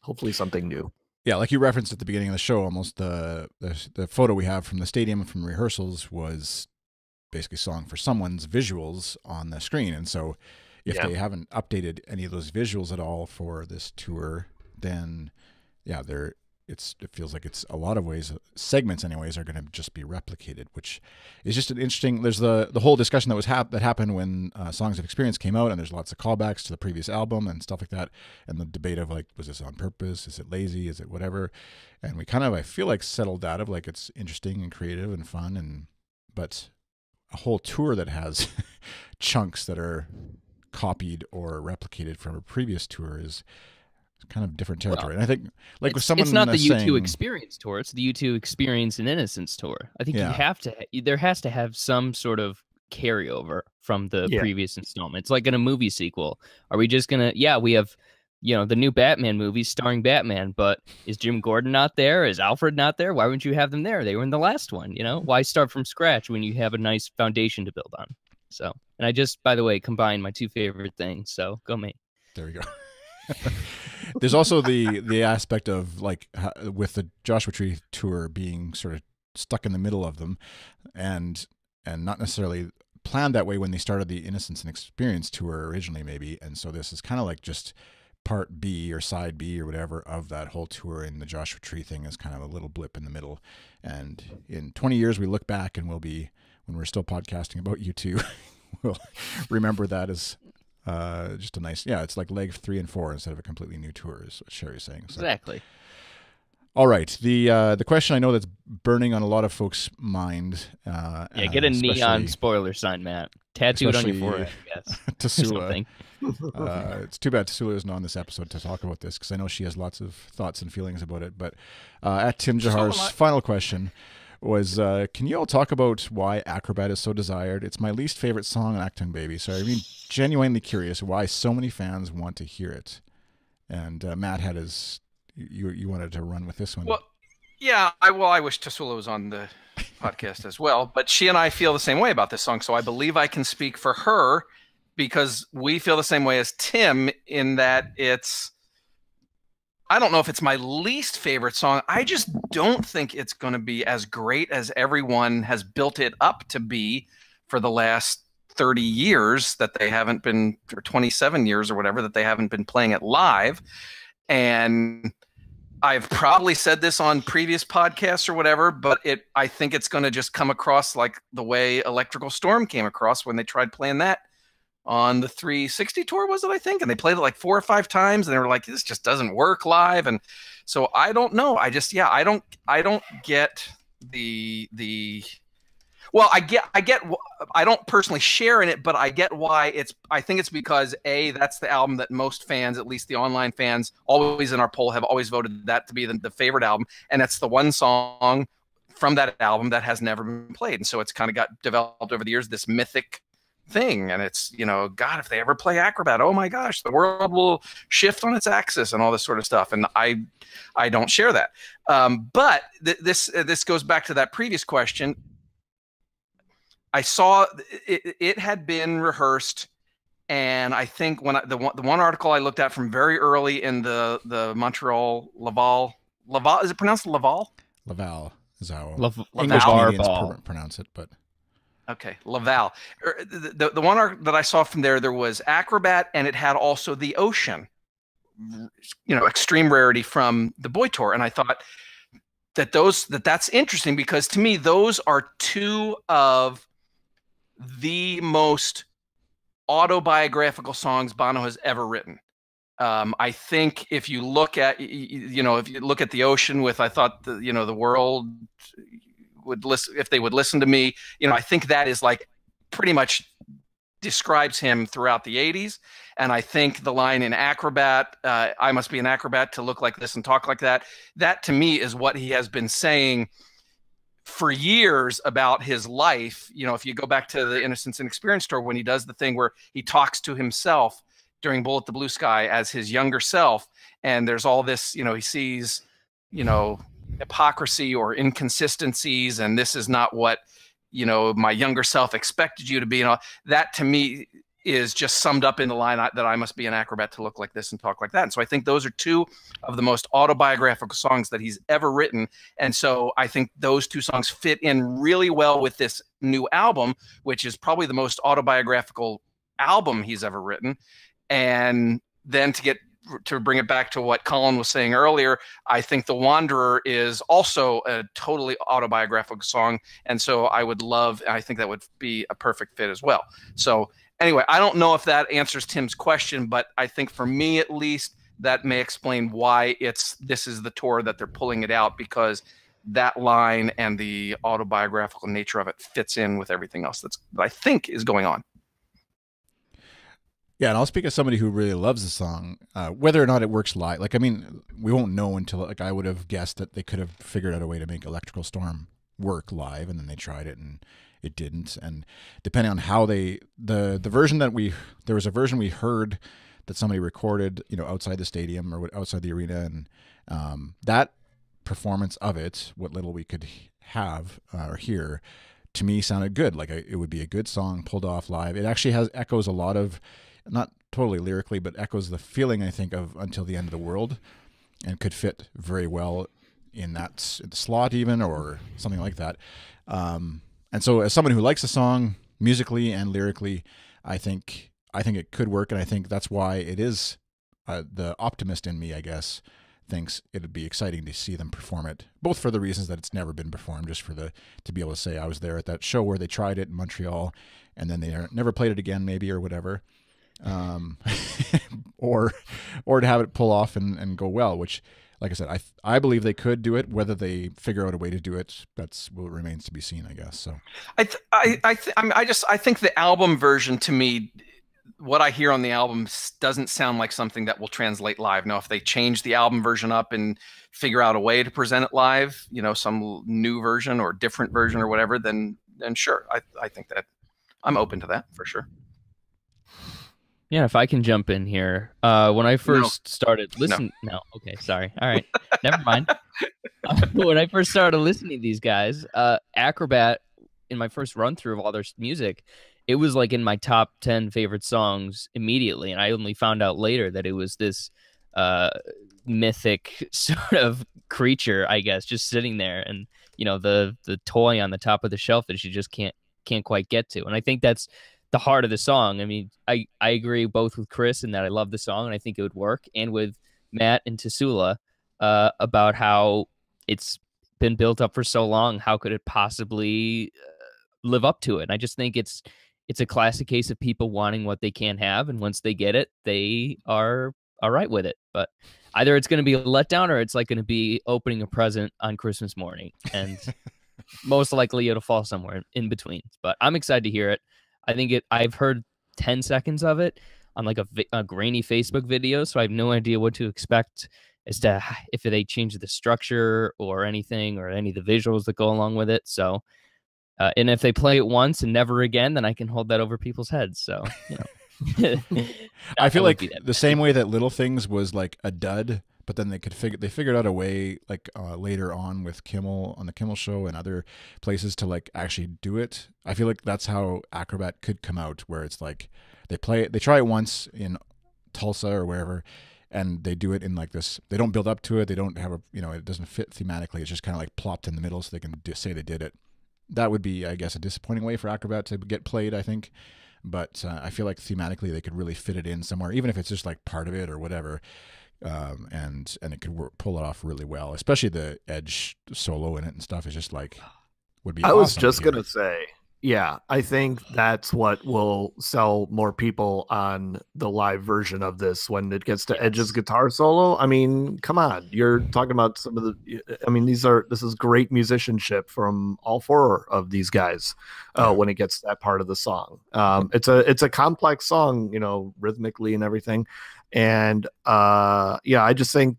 Hopefully something new. Yeah, like you referenced at the beginning of the show, almost the photo we have from the stadium from rehearsals was basically Song for Someone's visuals on the screen. And so if they haven't updated any of those visuals at all for this tour, then it feels like it's a lot of ways, segments anyways, are going to just be replicated, which is just an interesting, there's the whole discussion that was that happened when Songs of Experience came out, and there's lots of callbacks to the previous album and stuff like that, and the debate of like, was this on purpose? Is it lazy? Is it whatever? And we kind of, I feel like, settled that of like, it's interesting and creative and fun, but a whole tour that has chunks that are copied or replicated from a previous tour is kind of different territory. And I think, like with someone, it's not the U2 Experience tour; it's the U2 Experience and Innocence tour. I think there has to have some sort of carryover from the previous installment. It's like in a movie sequel. Are we just gonna? Yeah, we have the new Batman movie starring Batman, but is Jim Gordon not there? Is Alfred not there? Why wouldn't you have them there? They were in the last one, Why start from scratch when you have a nice foundation to build on? So, and I just, by the way, combined my two favorite things, so go me. There we go. There's also the aspect of, like, with the Joshua Tree tour being sort of stuck in the middle of them and not necessarily planned that way when they started the Innocence and Experience tour originally, maybe. And so this is kind of like just part B or side B or whatever of that whole tour, and the Joshua Tree thing is kind of a little blip in the middle. And in 20 years we look back and when we're still podcasting about U2, we'll remember that as just a nice, it's like leg 3 and 4 instead of a completely new tour, is what Sherry's saying. So. Exactly. All right, the question I know that's burning on a lot of folks' mind. Get a neon spoiler sign, Matt. Tattooed on your forehead, I guess. Tasula. It's too bad Tasula isn't on this episode to talk about this, because I know she has lots of thoughts and feelings about it. But at Tim Jahar's final question was, can you all talk about why Acrobat is so desired? It's my least favorite song on Acting Baby, so I'm genuinely curious why so many fans want to hear it. And Matt had his... You wanted to run with this one. Well, yeah. I wish Tasula was on the podcast as well, but she and I feel the same way about this song, so I believe I can speak for her, because we feel the same way as Tim in that I don't know if it's my least favorite song. I just don't think it's going to be as great as everyone has built it up to be for the last 30 years that they haven't been, or 27 years or whatever, that they haven't been playing it live. And I've probably said this on previous podcasts or whatever, but I think it's going to just come across like the way Electrical Storm came across when they tried playing that on the 360 tour, was it, I think? And they played it like 4 or 5 times, and they were like, this just doesn't work live. And so I don't know. I don't get well, I get, I don't personally share in it, but I get why I think it's because that's the album that most fans, at least the online fans, always in our poll have always voted that to be the favorite album. And that's the one song from that album that has never been played. And so it's kind of got developed over the years, this mythic thing. And it's, God, if they ever play Acrobat, oh my gosh, the world will shift on its axis and all this sort of stuff. And I don't share that. But this goes back to that previous question. I saw it had been rehearsed, and I think when the one article I looked at from very early in the Montreal Laval, is it pronounced Laval? Laval is how English Canadians pronounce it, but okay, Laval. The one that I saw from there was Acrobat, and it had also The Ocean, extreme rarity from the Boy Tour, and I thought that's interesting, because to me those are two of the most autobiographical songs Bono has ever written. I think if you look at The Ocean with, I thought the world would listen, if they would listen to me, I think that is like pretty much describes him throughout the 80s. And I think the line in Acrobat, I must be an acrobat to look like this and talk like that, that to me is what he has been saying for years about his life. If you go back to the Innocence and Experience tour, when he does the thing where he talks to himself during Bullet the Blue Sky as his younger self, and there's all this, he sees, hypocrisy or inconsistencies, and this is not what, my younger self expected you to be. That to me is just summed up in the line that I must be an acrobat to look like this and talk like that. And so I think those are two of the most autobiographical songs that he's ever written. And so I think those two songs fit in really well with this new album, which is probably the most autobiographical album he's ever written. And then to bring it back to what Collin was saying earlier, I think The Wanderer is also a totally autobiographical song. And so I think that would be a perfect fit as well. So anyway, I don't know if that answers Tim's question, but I think for me at least, that may explain why this is the tour that they're pulling it out, because that line and the autobiographical nature of it fits in with everything else that I think is going on. Yeah, and I'll speak as somebody who really loves the song, whether or not it works live. Like, I mean, we won't know until, I would have guessed that they could have figured out a way to make Electrical Storm work live, and then they tried it and it didn't. And depending on how the version there was a version we heard that somebody recorded, outside the stadium or outside the arena, and that performance of it, what little we could have or hear, to me sounded good. Like it would be a good song pulled off live. It actually echoes a lot of, not totally lyrically, but echoes the feeling, I think, of Until the End of the World, and could fit very well in that slot even, or something like that. And so as someone who likes the song musically and lyrically, I think it could work, and I think that's why it is the optimist in me, I guess, thinks it'd be exciting to see them perform it, both for the reasons that it's never been performed, just for to be able to say I was there at that show where they tried it in Montreal, and then they never played it again, maybe, or whatever, or to have it pull off and go well, which, like I said, I believe they could do it. Whether they figure out a way to do it, that's what remains to be seen, I guess. So I think the album version, to me, what I hear on the album doesn't sound like something that will translate live. Now, if they change the album version up and figure out a way to present it live, some new version or different version or whatever, then sure, I think that I'm open to that for sure. Yeah, if I can jump in here. When I first started listening... No, okay, sorry. All right, never mind. When I first started listening to these guys, Acrobat, in my first run-through of all their music, it was like in my top 10 favorite songs immediately, and I only found out later that it was this mythic sort of creature, I guess, just sitting there, and the toy on the top of the shelf that you just can't quite get to. And I think that's the heart of the song. I mean, I agree both with Chris in that I love the song and I think it would work, and with Matt and Tasula about how it's been built up for so long. How could it possibly live up to it? And I just think it's a classic case of people wanting what they can't have, and once they get it, they are all right with it. But either it's going to be a letdown, or it's like going to be opening a present on Christmas morning, and most likely it'll fall somewhere in between. But I'm excited to hear it. I think I've heard 10 seconds of it on like a grainy Facebook video, so I have no idea what to expect as to if they change the structure or anything, or any of the visuals that go along with it. So, and if they play it once and never again, then I can hold that over people's heads. So, I feel like the same way that Little Things was like a dud, but then they figured out a way, like later on with Kimmel on the Kimmel Show and other places, to like actually do it. I feel like that's how Acrobat could come out, where it's like they try it once in Tulsa or wherever, and they do it in like this. They don't build up to it. They don't have it doesn't fit thematically. It's just kind of like plopped in the middle, so they can say they did it. That would be, I guess, a disappointing way for Acrobat to get played, I think. But I feel like thematically they could really fit it in somewhere, even if it's just like part of it or whatever. And it could pull it off really well, especially the Edge solo in it and stuff. Is just like would be. I was just gonna say, yeah, I think that's what will sell more people on the live version of this when it gets to Edge's guitar solo. I mean, come on, you're talking about some of the. I mean, this is great musicianship from all four of these guys when it gets to that part of the song. It's a complex song, rhythmically and everything. And I just think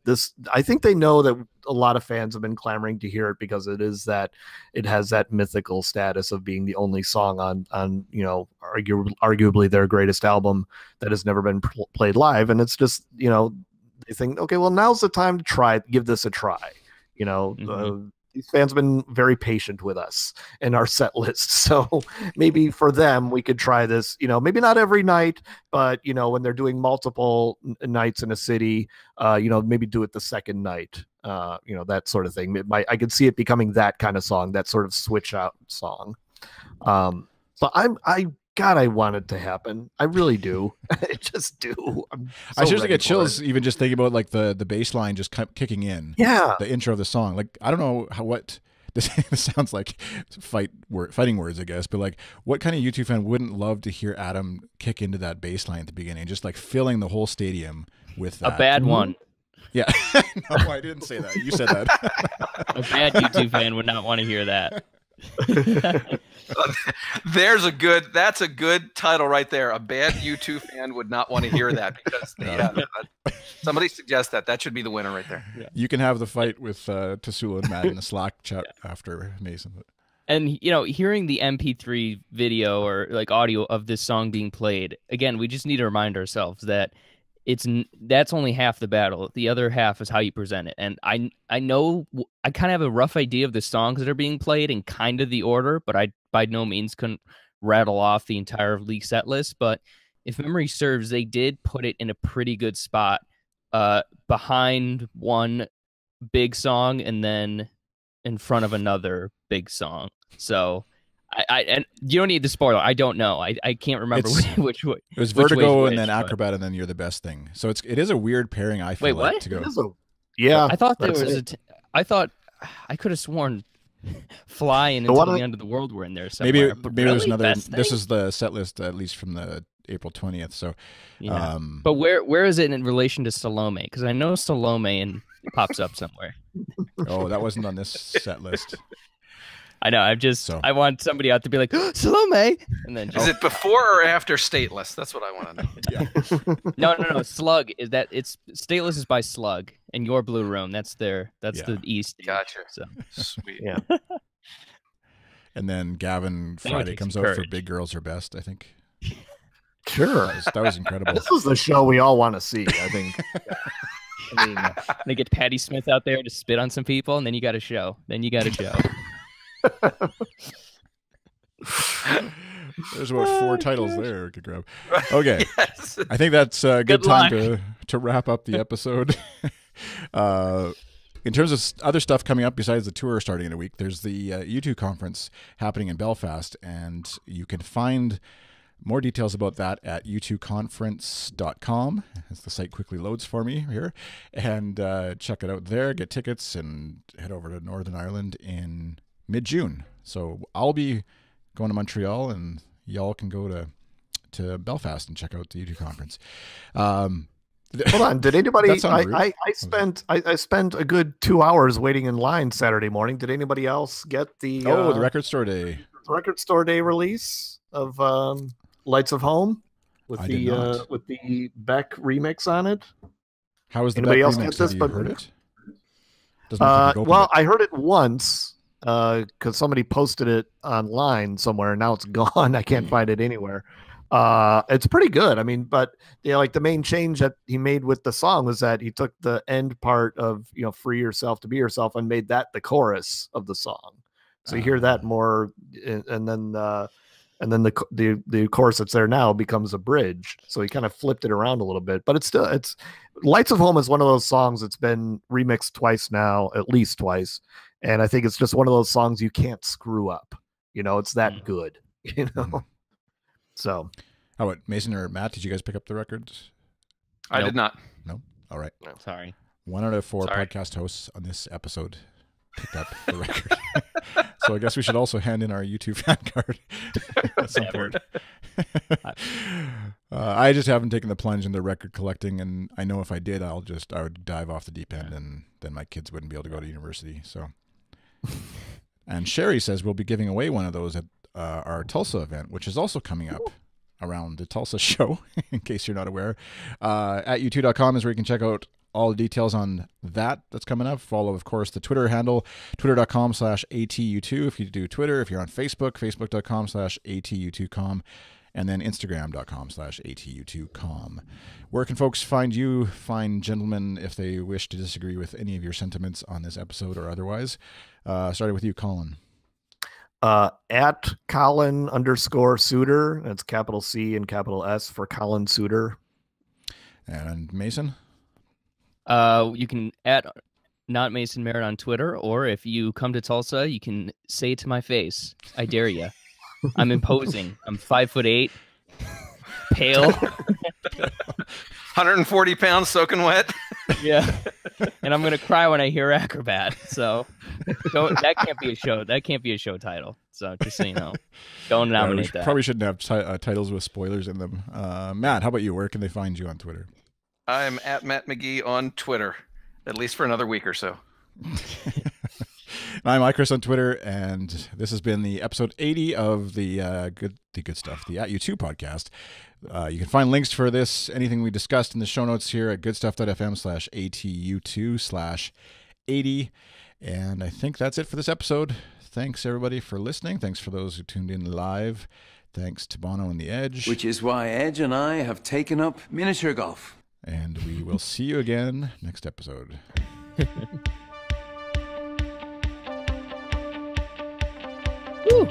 I think they know that a lot of fans have been clamoring to hear it, because it has that mythical status of being the only song on arguably their greatest album that has never been played live. And it's just, they think, okay, well, now's the time to give this a try. These fans have been very patient with us in our set list. So maybe for them, we could try this, maybe not every night, but, when they're doing multiple nights in a city, maybe do it the second night, that sort of thing. I could see it becoming that kind of song, that sort of switch out song. So I want it to happen. I really do. I just do. I seriously get chills even just thinking about like the bass line just kicking in. Yeah. The intro of the song. Like, I don't know what this sounds like fighting words, I guess, but like what kind of YouTube fan wouldn't love to hear Adam kick into that bass line at the beginning, just like filling the whole stadium with that. A bad one. Yeah. No, I didn't say that. You said that. A bad YouTube fan would not want to hear that. That's a good title right there. A bad U2 fan would not want to hear that, because somebody suggest that should be the winner right there. Yeah. You can have the fight with Tasula and Matt in the Slack chat after Mason. And hearing the MP3 video or like audio of this song being played, again, we just need to remind ourselves that that's only half the battle. The other half is how you present it. And I know I kind of have a rough idea of the songs that are being played and kind of the order, but I by no means couldn't rattle off the entire league set list. But if memory serves, they did put it in a pretty good spot behind one big song and then in front of another big song. So and you don't need the spoiler. I don't know. I can't remember which way. It was Vertigo and then Acrobat and then You're the Best Thing. So it is a weird pairing. I feel like to go. Yeah, I thought there was I thought I could have sworn Fly and Until the End of the World were in there somewhere. Maybe there's another. This is the set list at least from the April 20th. So, yeah. But where is it in relation to Salome? Because I know Salome and pops up somewhere. Oh, that wasn't on this set list. I know. I want somebody out to be like, oh, Salome, and then is it before or after Stateless? That's what I want to know. Yeah. No. Slug is that? It's Stateless is by Slug, and Your Blue Room. That's the East. Gotcha. So sweet. Yeah. And then Gavin Friday comes out for Big Girls Are Best. I think. Sure. That was incredible. This was the show we all want to see. I think. I mean, they get Patti Smith out there to spit on some people, and then you got a show. There's about 4 titles there we could grab. Okay. Yes. I think that's a good time to wrap up the episode. In terms of other stuff coming up besides the tour starting in a week, there's the U2 conference happening in Belfast, and you can find more details about that at u2conference.com, as the site quickly loads for me here, and check it out there, get tickets, and head over to Northern Ireland in mid-June. So I'll be going to Montreal, and y'all can go to Belfast and check out the U2 conference. Hold on, did anybody? I spent a good 2 hours waiting in line Saturday morning. Did anybody else get the the Record Store Day release of Lights of Home with the Beck remix on it? How was the anybody Beck else remix? Get this? Have you but heard it? Well, I heard it once because somebody posted it online somewhere. Now it's gone. I can't find it anywhere. It's pretty good. I mean, but like the main change that he made with the song was that he took the end part of "Free Yourself to Be Yourself" and made that the chorus of the song. So you hear that more, and then the chorus that's there now becomes a bridge. So he kind of flipped it around a little bit, but it's Lights of Home is one of those songs that's been remixed twice now, at least twice. And I think it's just one of those songs you can't screw up. It's that good, So how about Mason or Matt? Did you guys pick up the records? I did not. No. All right. No, sorry. 1 out of 4 podcast hosts on this episode picked up the record. So I guess we should also hand in our U2 fan card at some point. I just haven't taken the plunge into record collecting, and I know if I did, I would dive off the deep end, and then my kids wouldn't be able to go to university. So, and Sherry says we'll be giving away one of those at our Tulsa event, which is also coming up around the Tulsa show, in case you're not aware. At u2.com is where you can check out all the details on that's coming up. Follow, of course, the Twitter handle, twitter.com/ATU2 if you do Twitter. If you're on Facebook, facebook.com/ATU2com, and then instagram.com/ATU2com. Where can folks find you, fine gentlemen, if they wish to disagree with any of your sentiments on this episode or otherwise? Starting with you, Collin. At Collin_Souter. That's capital C and capital S for Collin Souter. And Mason? You can at not Mason Merritt on Twitter, or if you come to Tulsa, you can say it to my face. I dare you. I'm imposing. I'm 5'8", pale, 140 pounds, soaking wet. Yeah, and I'm gonna cry when I hear Acrobat. So that can't be a show. That can't be a show title. So just so you know, don't nominate that. Probably shouldn't have titles with spoilers in them. Matt, how about you? Where can they find you on Twitter? I'm at Matt McGee on Twitter, at least for another week or so. I'm Chris on Twitter, and this has been the episode 80 of the good stuff, the At U2 podcast. You can find links for this, anything we discussed in the show notes here at goodstuff.fm/ATU2/80. And I think that's it for this episode. Thanks, everybody, for listening. Thanks for those who tuned in live. Thanks to Bono and the Edge. Which is why Edge and I have taken up miniature golf. And we will see you again next episode. Woo!